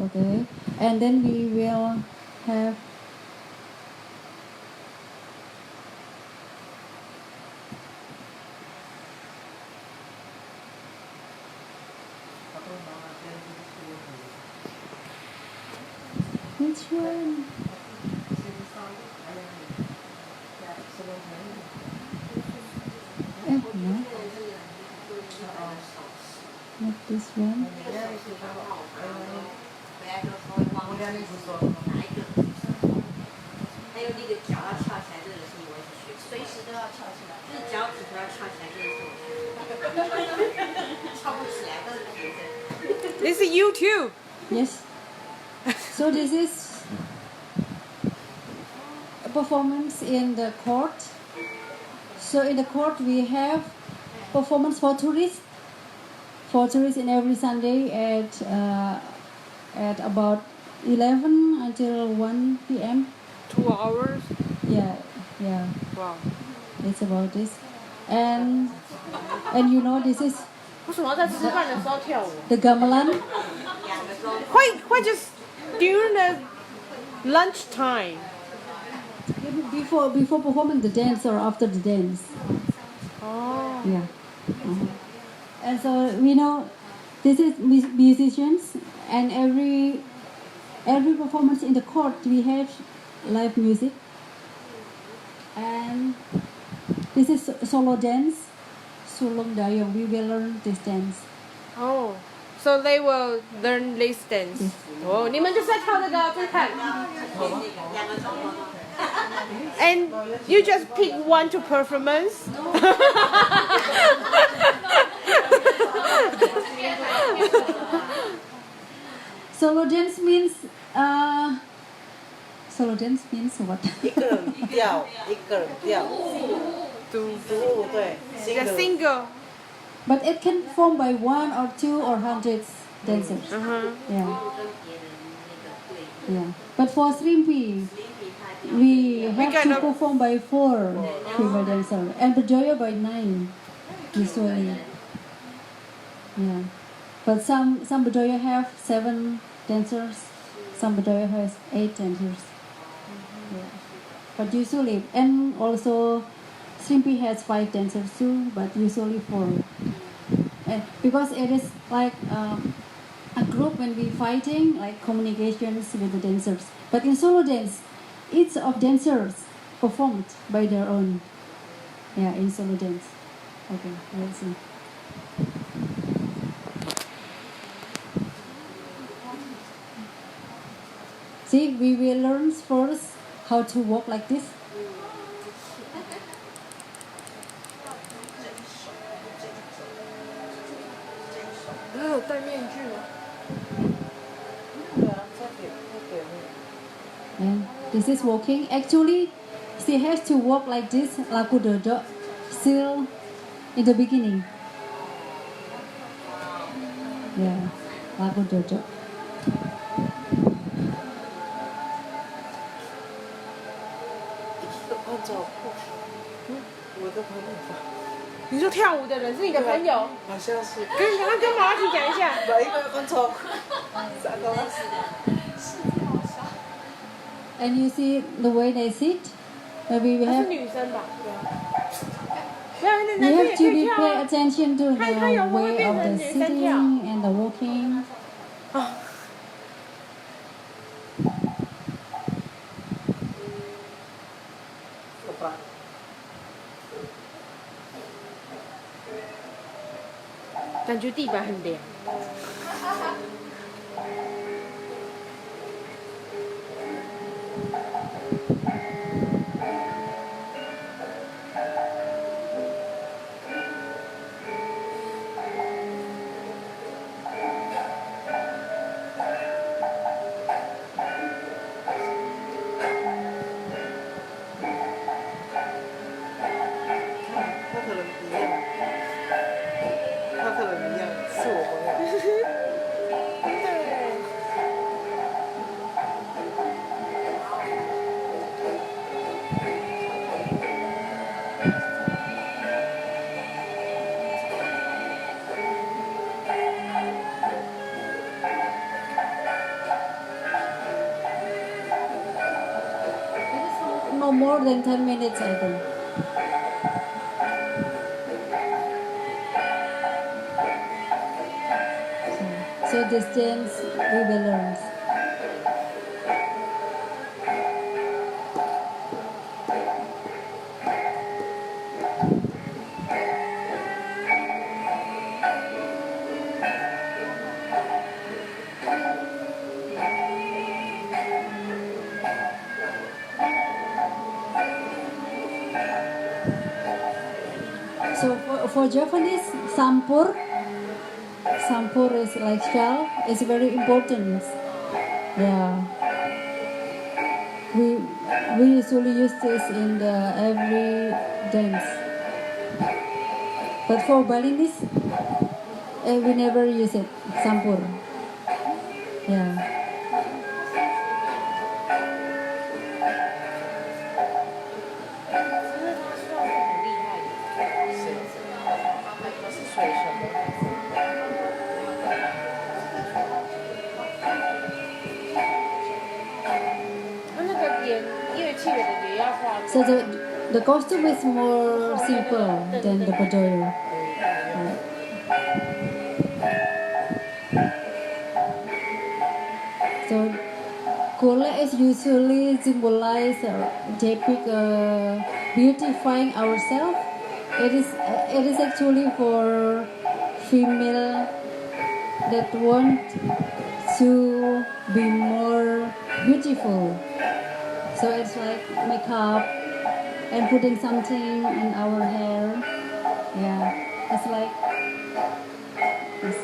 Okay, and then we will have Which one? No. Not this one. 还有那个脚要翘起来，这个是我学，随时都要翘起来，就是脚趾头要翘起来，这个是我学，翘不起来都是别人。This is you too. Yes. So this is a performance in the court. So in the court we have performance for tourists. For tourists in every Sunday at about 11 until 1 p.m. 2 hours. Yeah. Wow. It's about this. And you know this is 为什么要在吃饭的时候跳舞 the gamelan. Why just during the lunch time? Before performing the dance or after the dance. Oh. Yeah. And so we know this is musicians, and every performance in the court we have live music, and this is solo dance. Sulong Dayong. We will learn this dance. Oh. So they will learn this dance. Yes. 哦，你们就是在跳这个，再看。And you just pick one to performance. Solo dance means what? 一个人跳，一个人跳，独舞对 The single. But it can form by 1 or 2 or hundreds dancers. Yeah. But for Srimpi, we have to perform by 4 female dancers and Bedoya by 9 usually. Yeah. But some Bedoya have 7 dancers, some Bedoya has 8 dancers. Yeah. But usually, and also Srimpi has 5 dancers too, but usually 4. And because it is like a group when we fighting, like communications with the dancers. But in solo dance, each of dancers performed by their own. Yeah, in solo dance. Okay, let's see. See, we will learn first how to walk like this. 有戴面具吗？对啊，这给 And this is walking. Actually, she has to walk like this, laku dodo, still in the beginning. Yeah, laku dodo. 按照我的朋友吧，你说跳舞的人是你的朋友？好像是。跟马拉提讲一下。哪一个按照？啥东西？ And you see the way they sit. Maybe we 她是 have 女生吧？对啊。 we 男生 have 也 to 可以 be 跳 pay 啊。 attention to the 他有会 way 变 of 成 the 女生跳。 sitting and the walking. 好吧。感觉地板很凉。他可能一样，他可能一样，是我朋友。No more than 10 minutes, I think. So this dance we will learn. So for Japanese, sampur is like shell. It's very important. Yeah. We usually use this in the every dance. But for Balinese, we never use it. Sampur. Yeah. 那个演乐器的也要画。So the costume is more simple than the Badoyo. So Kola is usually symbolize beautifying ourselves. It is actually for female that want to be more beautiful. So it's like makeup and putting something in our hair. Yeah, it's like this.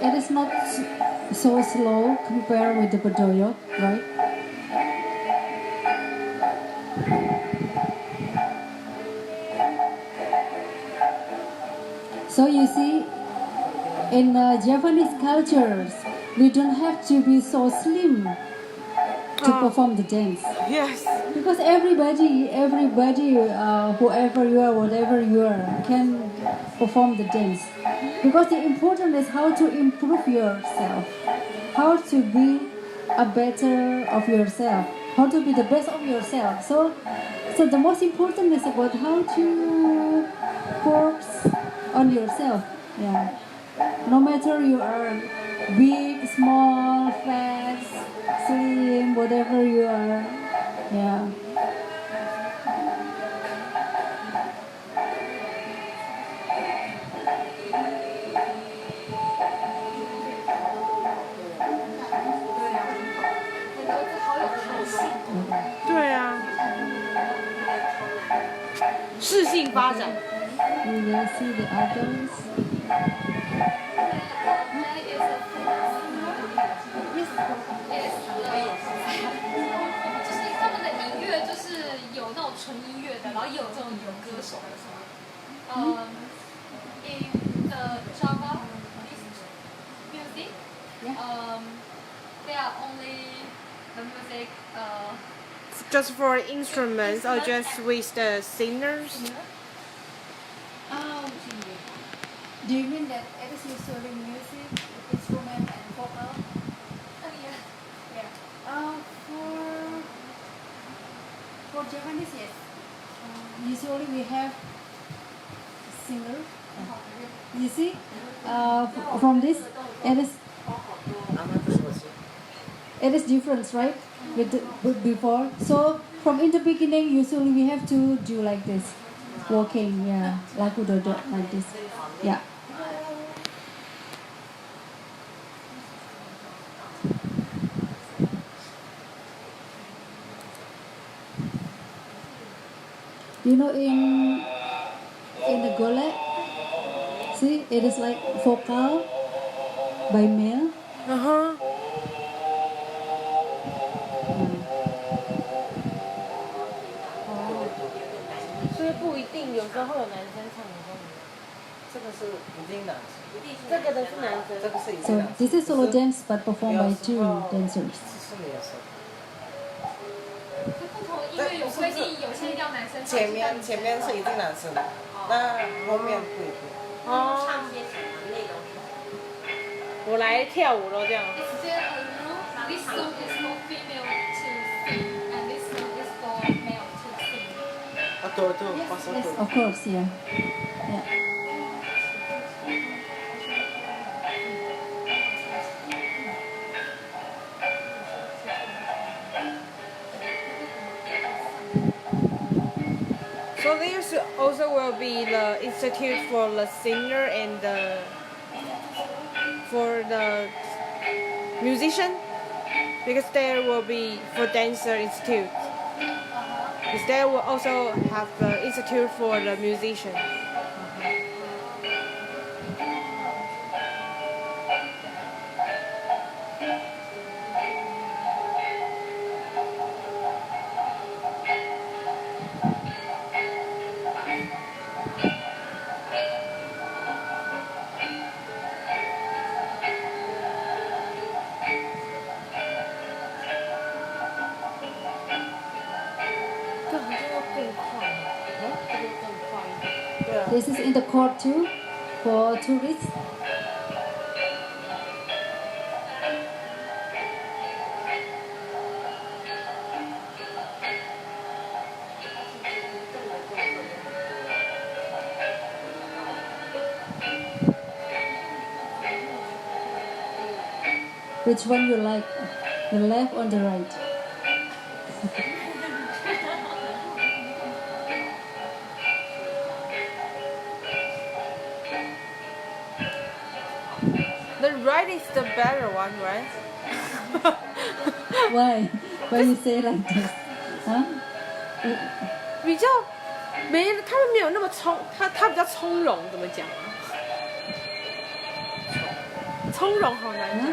It is not so slow compared with the Badoyo, right? So you see, in Japanese cultures, we don't have to be so slim to perform the dance. Yes. Because everybody, whoever you are, whatever you are, can perform the dance. Because the important is how to improve yourself, how to be a better of yourself, how to be the best of yourself. So the most important is about how to focus on yourself. Yeah. No matter you are big, small, fat, slim, whatever you are. Yeah. We will see the others. In the Java music, there are only the music. Just for instruments or just with the singers? Do you mean that it is usually music, instrument, and vocal? Oh yeah. Yeah. For Japanese, yes. Usually we have singer. You see, from this, it is different, right? With before. So from in the beginning, usually we have to do like this, walking, yeah, like this, yeah. You know, in the gole, see, it is like vocal by male. Uh-huh. 所以不一定，有时候会有男生唱，有时候没有。这个是已经男生，这个的是男生。这个是已经 So 男生。 this is solo dance, but performed by two dancers. 是没有手。就不同音乐有规定，有些一定要男生唱。前面是一定男生，那后面不一定。哦。唱些什么内容？我来跳舞咯，这样。 Is there a rule? This song is for female to sing, and this song is for male to sing. 啊，对，发生 Yes, 过。 of course, yeah. Yeah. So there also will be the institute for the singer and for the musician, because there will be for dancer institute. Because there will also have the institute for the musician. This is in the court too, for tourists. Which one you like, the left or the right? The right is the better one, right? Why? Why you say like this? Huh? 比较他们没有那么他比较从容，怎么讲啊？从容好难讲。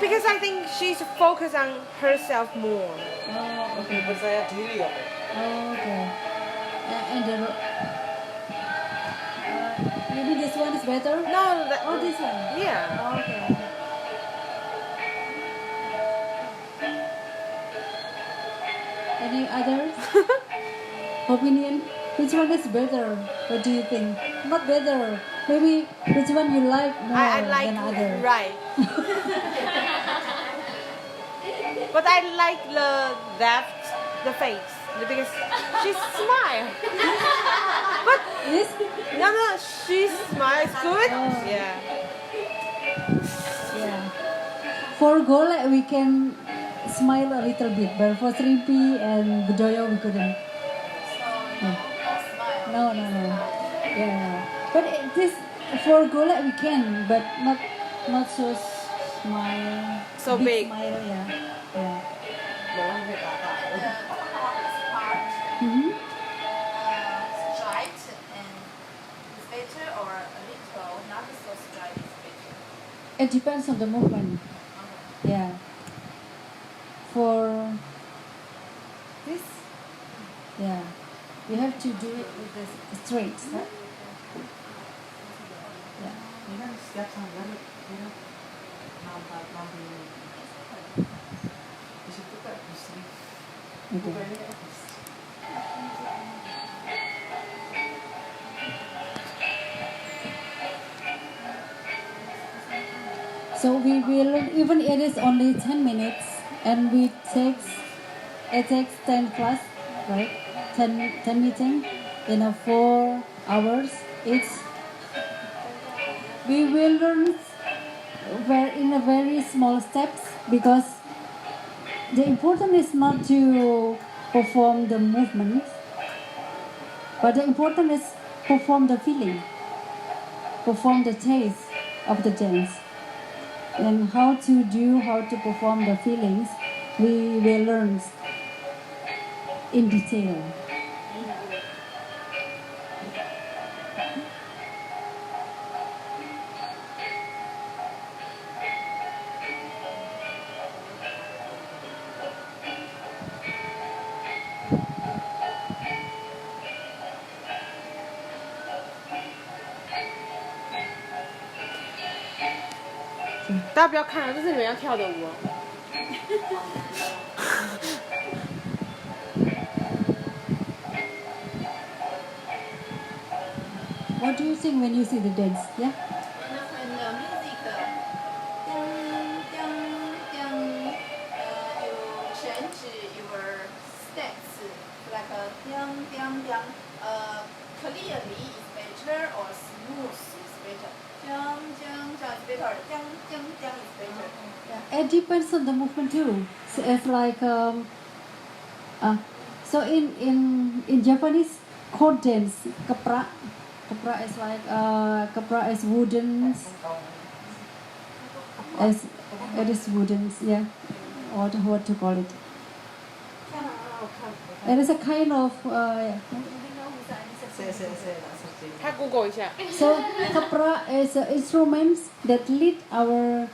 Because I think she's focused on herself more. Oh, okay. But saya diri ya. Oh, okay. And the maybe this one is better? No, Oh, this one. Yeah. Oh, okay. Any others? Opinion? Which one is better? What do you think? Not better. Maybe which one you like more I like than other? right. But I like the face, because she smiles. But Yes? no, she smiles good. Oh. Yeah. Yeah. For Golek we can smile a little bit, but for Srimpi and Budoyo we couldn't. No. Yeah. But this for Golek we can, but not so smile. So big. Smile, yeah. Malah dia kakak. Mm-hmm. Striped and it's better, or a little not so striped is better. It depends on the movement. Yeah. For this, yeah, you have to do it with the straight. Huh? Yeah. Ini kan setiap sanggar dia nampil di situ kayak bisri. Okay. Bukannya kayak bisri. So we will, even it is only 10 minutes, and it takes 10 class, right? 10 meeting in 4 hours each. We will learn in a very small steps, because the important is not to perform the movement, but the important is perform the feeling, perform the taste of the dance. And how to perform the feelings, we will learn in detail. What do you think when you see the dance? Yeah? When the music, you change your steps, like clearly is better, or smooth is better. Is better. better. Jang is better. Yeah, it depends on the movement too. So it's like so in Japanese court dance, kapra is like kapra is wooden, as it is wooden, yeah. What to call it? It is a kind of 他 Google 一下。 so kapra is instruments that lead our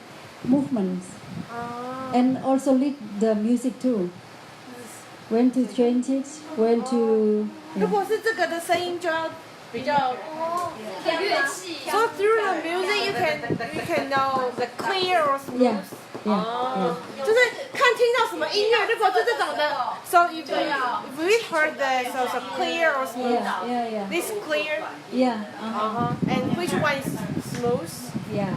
movements and also lead the music too. When to change it, when to 如果是这个的声音就要比较。乐器 So through the music you can know the clear or smooth. yeah. 哦，就是看听到什么音乐，如果是这种的 ，so if we heard the so clear or smooth, Yeah. this clear, Yeah. and which one is smooth? Yeah.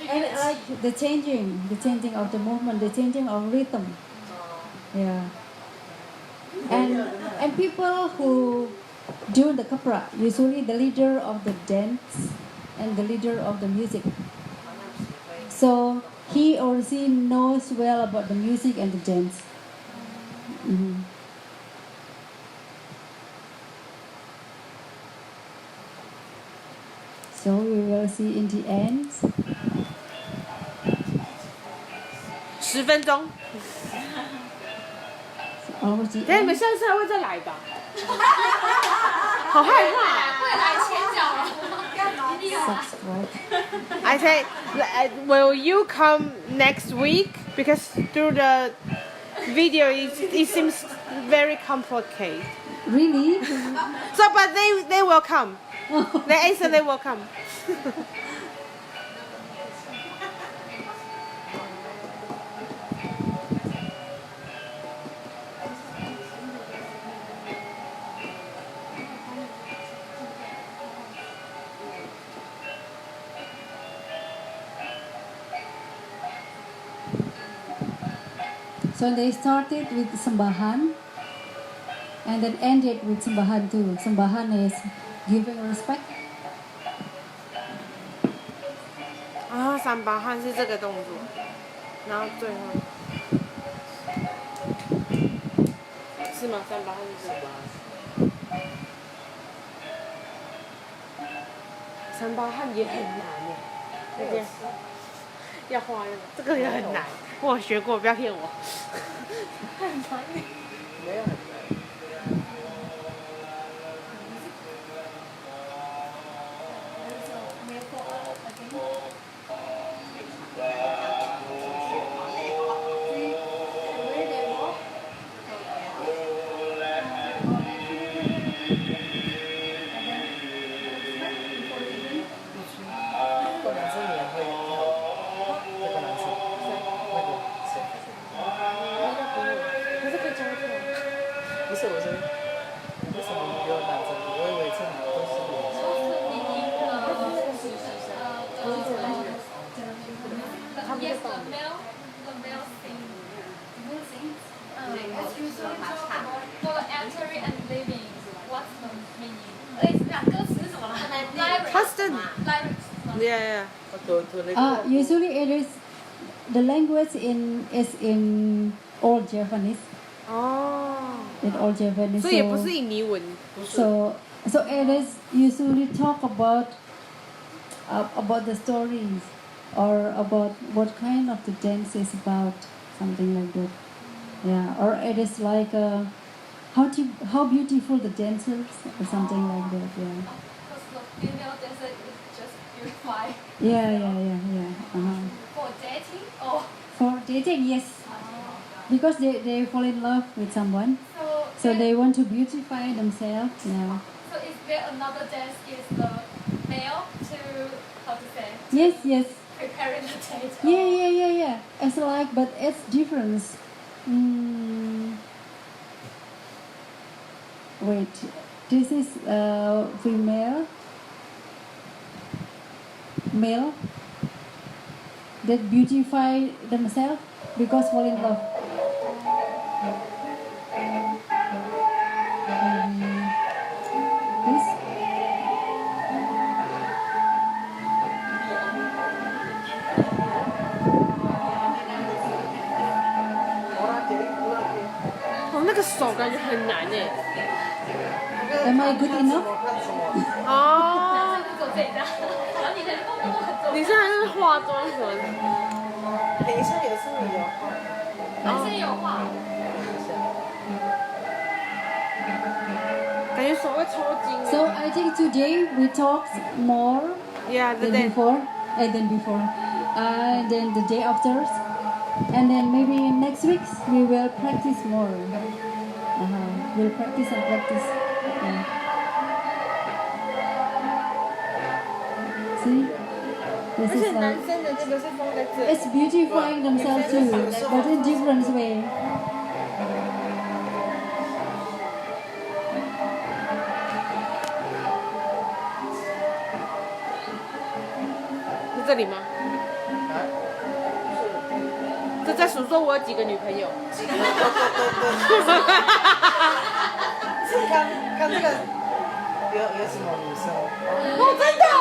And like the changing of the movement, the changing of rhythm. Yeah. And people who do the kapra, usually the leader of the dance and the leader of the music. So he or she knows well about the music and the dance. So we will see in the end. 10分钟。 Almost 等下你们下次还会再来吧？好害怕。会来前脚了。 subscribe. I say, will you come next week? Because through the video, it seems very complicated. Really? So, but they will come. They answer they will come. So they started with sembahan and then ended with sembahan too. Sembahan is giving respect. 啊，三八汉是这个动作，然后最后是吗？三八汉是这个。三八汉也很难耶，那个要画那个，这个也很难。我有学过，不要骗我。很难耶。没有很难。 过两次年会跳这个男生，那个谁？可是可以教这个。不是我说，为什么没有男生？我以为这都是Yes, the male sing. It's usually talk about for entering and leaving. What's the meaning? 类似讲歌词是什么？Lyrics. Huston. Lyrics. Yeah. ตัวเล็ก Usually it is the language is in old Japanese. 哦。 In old Japanese. 所以也不是印尼文。 So it is usually talk about the stories or about what kind of the dance is about, something like that. Yeah, or it is like how beautiful the dancers or something like that. Yeah. Because the female dancer is just beautified. Yeah. For dating or For dating, yes, because they fall in love with someone, so there- they want to beautify themselves. Yeah. So is there another dance is the male to how to say? Yes. Preparing the date. Yeah. It's like, but it's different. Wait, this is female, male that beautify themselves because fall in love. This. 感觉很难哎。Am I good enough? 哦，做这一张，然后你的动作很重你现在是化妆什么的？等一下有时候有画，要，男生有画。感觉手会抽筋。 So I think today we talked more Yeah, the than day. before, then the day after, and then maybe next week we will practice more. We'll practice and practice. Yeah. See, 而 this 且 is 男 like 生的这个是放在这里。 it's beautifying themselves too, but in different way. 是这里吗？这在数说我有几个女朋友。是看这个有什么女生？哦，真的哦。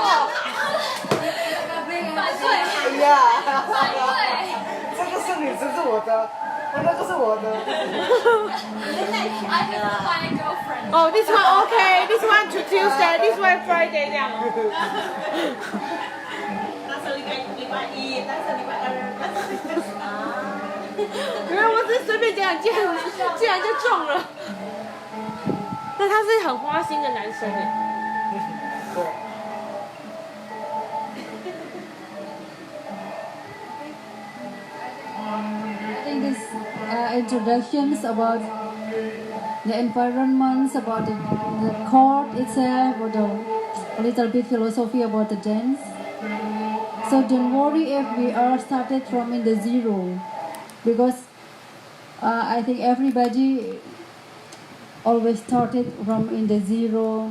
反对，哎呀，反对。这个是你，这是我的，那个是我的。I can find girlfriend. 哦，this one okay, this one to Tuesday, this one Friday 这样。那是礼拜一，那是礼拜二，啊。原来我只是随便讲，竟然就中了。那他是很花心的男生哎。对。I think this introductions about the environments, about the court itself, or a little bit philosophy about the dance. So don't worry if we are started from in the zero, because I think everybody always started from in the zero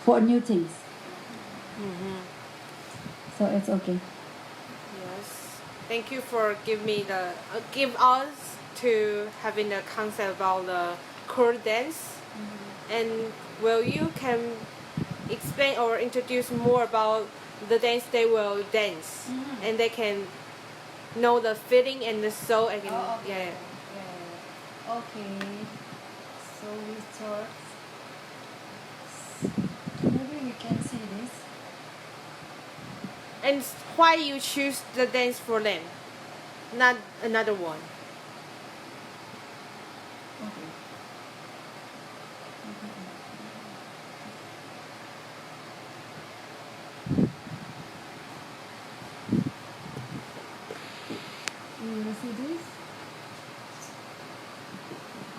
for new things. So it's okay. Yes. Thank you for give us to having the concept about the court dance. And will you can explain or introduce more about the dance they will dance, and they can know the feeling and the soul and yeah. Okay. So we start. Maybe we can see this. And why you choose the dance for them, not another one? Okay. You see this?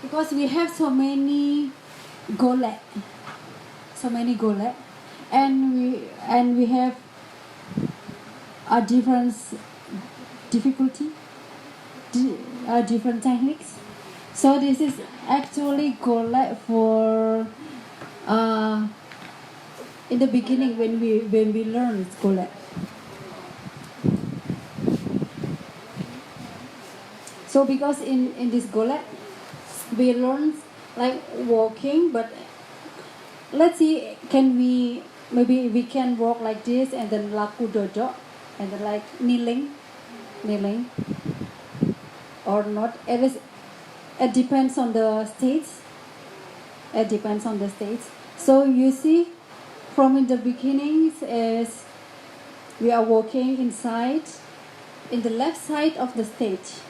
Because we have so many golet, and we have a different difficulty, different techniques. So this is actually golet for in the beginning when we learn golet. So because in this golet we learn like walking, but let's see, maybe we can walk like this and then laku dodo and then like kneeling or not. It depends on the states. So you see, from in the beginnings is we are walking inside in the left side of the stage.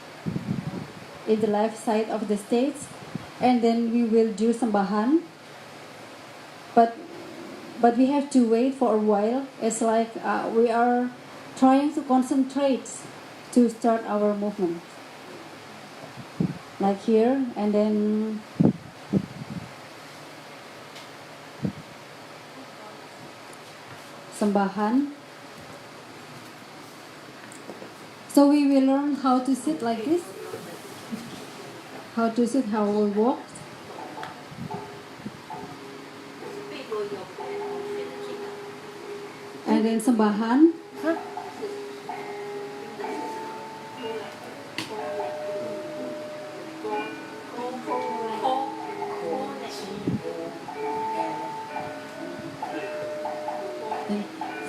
And then we will do sambahan. But we have to wait for a while. It's like we are trying to concentrate to start our movement. Like here, and then sambahan. So we will learn how to sit like this. How we walk. And then sambahan.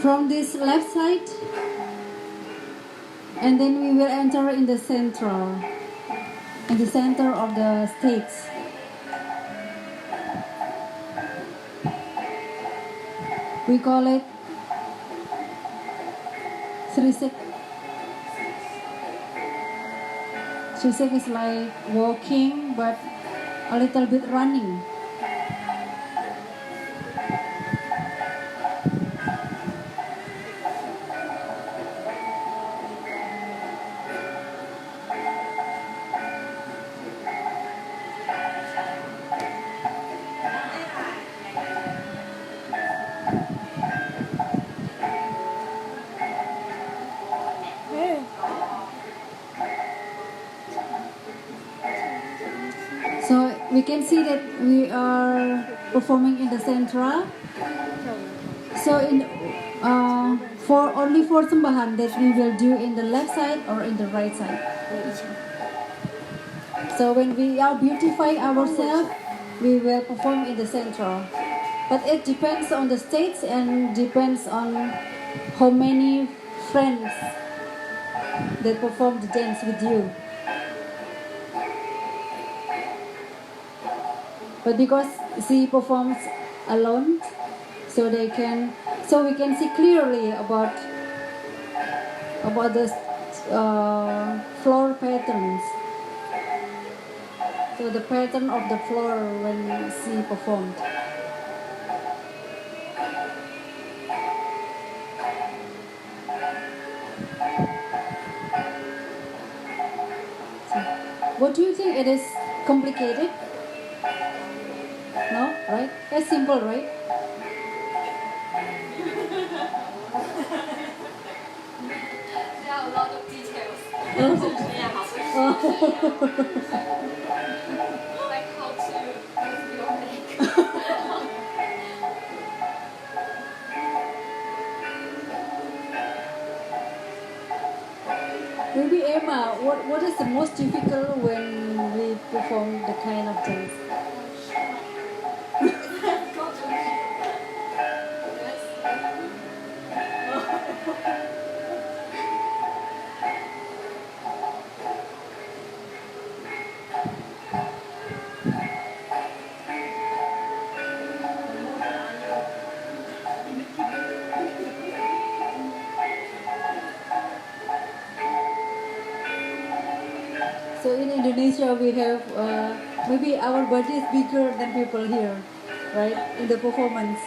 From this left side, and then we will enter in the center of the stage. We call it Trisik. Trisik is like walking, but a little bit running. So we can see that we are performing in the central. So for only for sembahan that we will do in the left side or in the right side. So when we are beautifying ourselves, we will perform in the central. But it depends on the states and depends on how many friends that perform the dance with you. But because she performs alone, so we can see clearly about the floor patterns. So the pattern of the floor when she performed. So, what do you think? It is complicated? No, right? It's simple, right? There are a lot of details. Like how to use your neck. Maybe Emma, what is the most difficult when we perform the kind of dance? So in Indonesia we have maybe our body is bigger than people here, right? In the performance.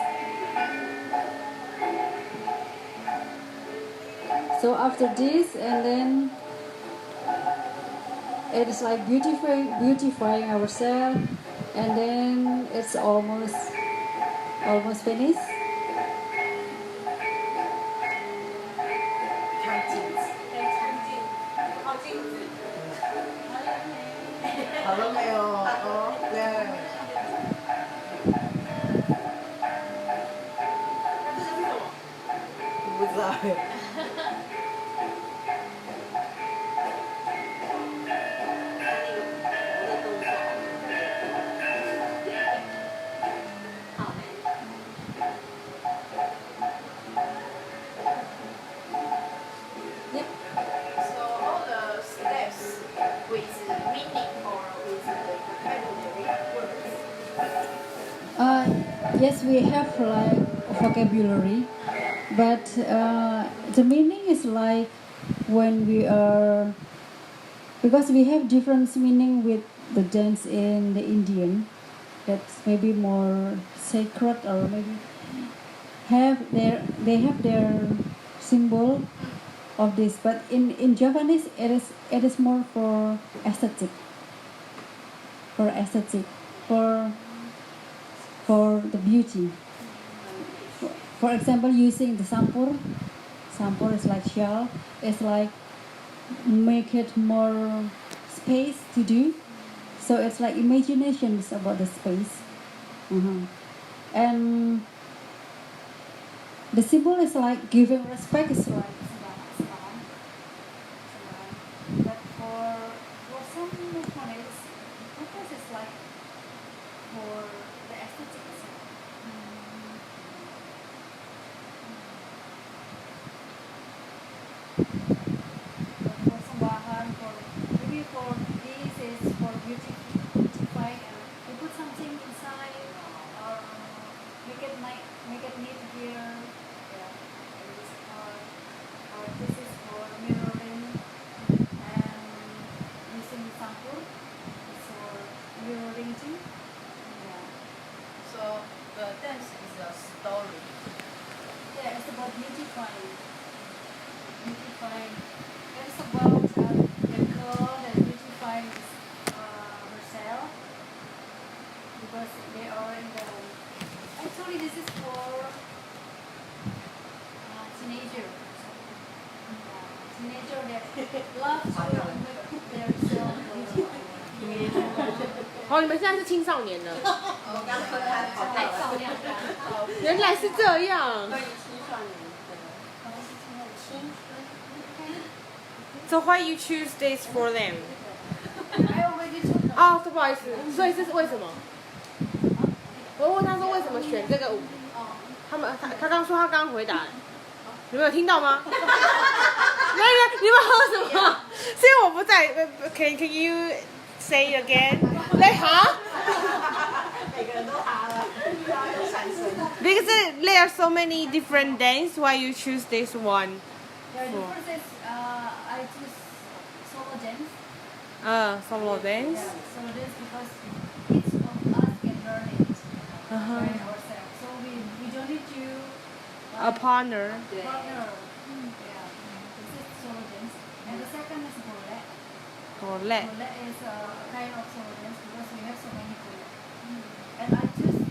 So after this, and then it is like beautifying ourselves, and then it's almost finished. So all the steps with meaning or with the vocabulary words. Yes, we have like vocabulary, but the meaning is like when we are, because we have different meaning with the dance in the Indian, that's maybe more sacred, or maybe they have their symbol of this. But in Japanese, it is more for aesthetic, for the beauty. For example, using the sampur is like shell. It's like make it more space to do. So it's like imaginations about the space. And the symbol is like giving respect. Is like but for some Japanese, sometimes it's like for the aesthetic itself. For sembahan, maybe for this is for beautify, you put something inside, or make it neat here. beautifying. It's about the girl that beautifies herself because they are in the. Actually, this is for teenager. Teenager that love to make their self. 哦，你们现在是青少年了，我刚分开跑太到照亮了。原来是这样。关于青少年的。 So why you choose this for them? I already took. 啊，不好意思，所以这是为什么？我问他说为什么选这个舞，他刚说他刚回答，你们有听到吗？来，你们喝什么？是因为我不在。Can you say it again? 来哈。每个人都哈了，都闪神。Because there are so many different dance, why you choose this one? The difference is I choose solo dance. Solo dance. Yeah, solo dance because each of us can learn it by ourselves. So we don't need to A partner. partner. Yeah. This is solo dance. And the second is golek. Golek. Golek is a kind of solo dance because we have so many golek. And I choose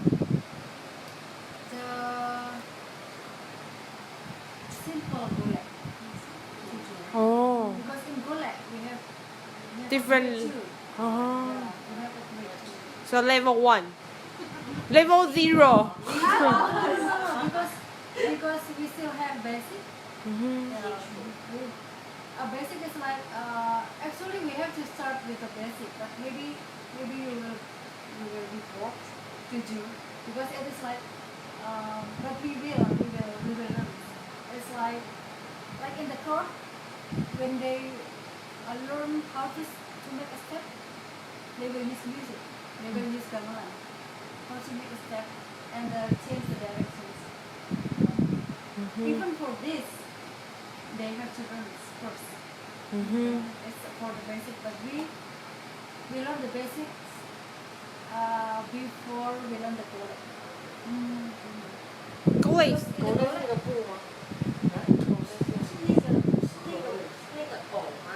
the simple golek. Oh. Because in golek we have Different. grade two. Oh. Yeah, we have a grade two. So level 1. Level 0. Because we still have basic. A basic is like actually we have to start with a basic, but maybe you will be forced to do because it is like but we will learn. It's like in the court when they learn how to make a step, they will use music, they will use gamelan, how to make a step and change the directions. Even for this, they have to learn this first. It's for the basic, but we learn the basics before we learn the golek. Golek. 狗类是那个布吗？那个狗吗？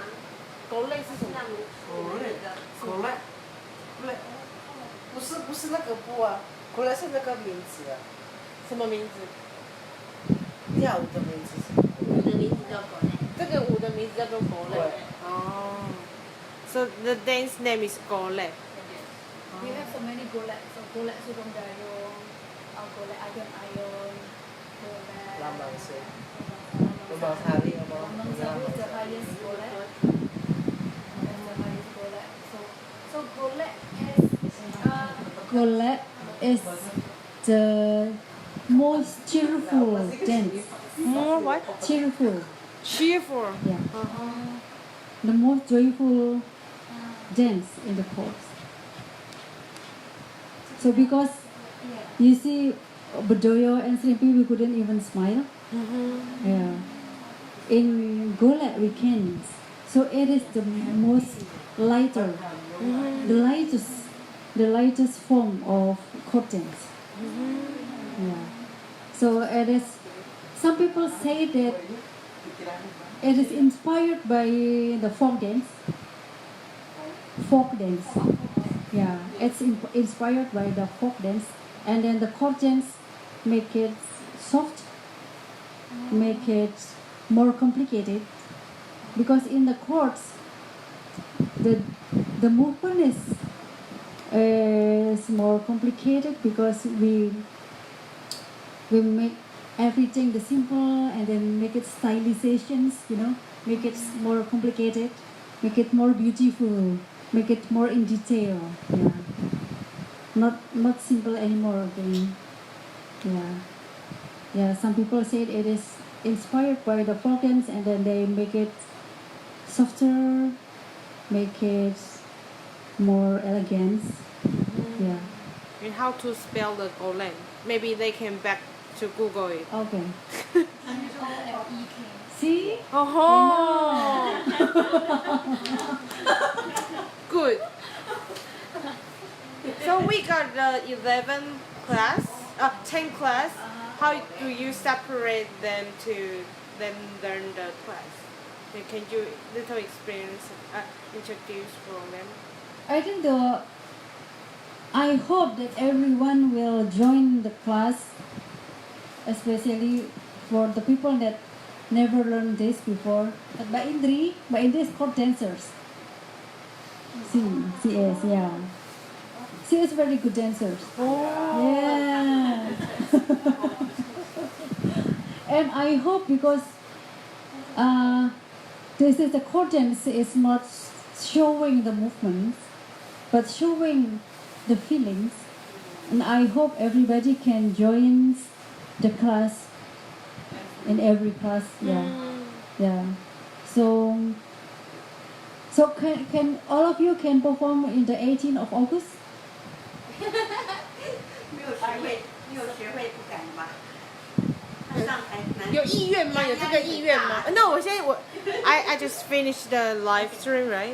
狗类是什么？狗类，不是那个布啊，狗类是那个名字啊，什么名字？跳舞的名字是。我的名字叫狗类。这个舞的名字叫做狗类。哦。So the dance name is golek. We have so many golek. So golek Surung Dayung, golek Ayun Ayun, golek. Lambang Sari apa? Lambang Sari is the highest golek. That's the highest golek. So golek is Golek is the most cheerful dance. What? Cheerful. Cheerful. Yeah. The most joyful dance in the course. So because you see Bedoyo and Srimpi, we couldn't even smile. Yeah. In Golek we can. So it is the most lighter, the lightest form of court dance. Yeah. So it is. Some people say that it is inspired by the folk dance. Folk dance. Yeah, it's inspired by the folk dance, and then the court dance make it soft, make it more complicated, because in the courts the movement is more complicated because we make everything the simple and then make it stylizations, make it more complicated, make it more beautiful, make it more in detail. Yeah, not simple anymore. Then, yeah. Some people say it is inspired by the folk dance, and then they make it softer, make it more elegant. Yeah. And how to spell the golek? Maybe they can back to Google it. Okay. Golek. See? Oh. Good. So we got the 10 class. how do you separate them to then learn the class? Can you little experience introduce for them? I think I hope that everyone will join the class, especially for the people that never learned this before. But Mbak Indri is called dancers. She is, yeah. She is very good dancer. Yeah. And I hope because this is the core dance is not showing the movements, but showing the feelings. And I hope everybody can join the class in every class. Yeah, yeah. So can all of you can perform in the 18th of August? 没有学会不敢吧？上台难。有意愿吗？有这个意愿吗？那我I just finished the live stream, right?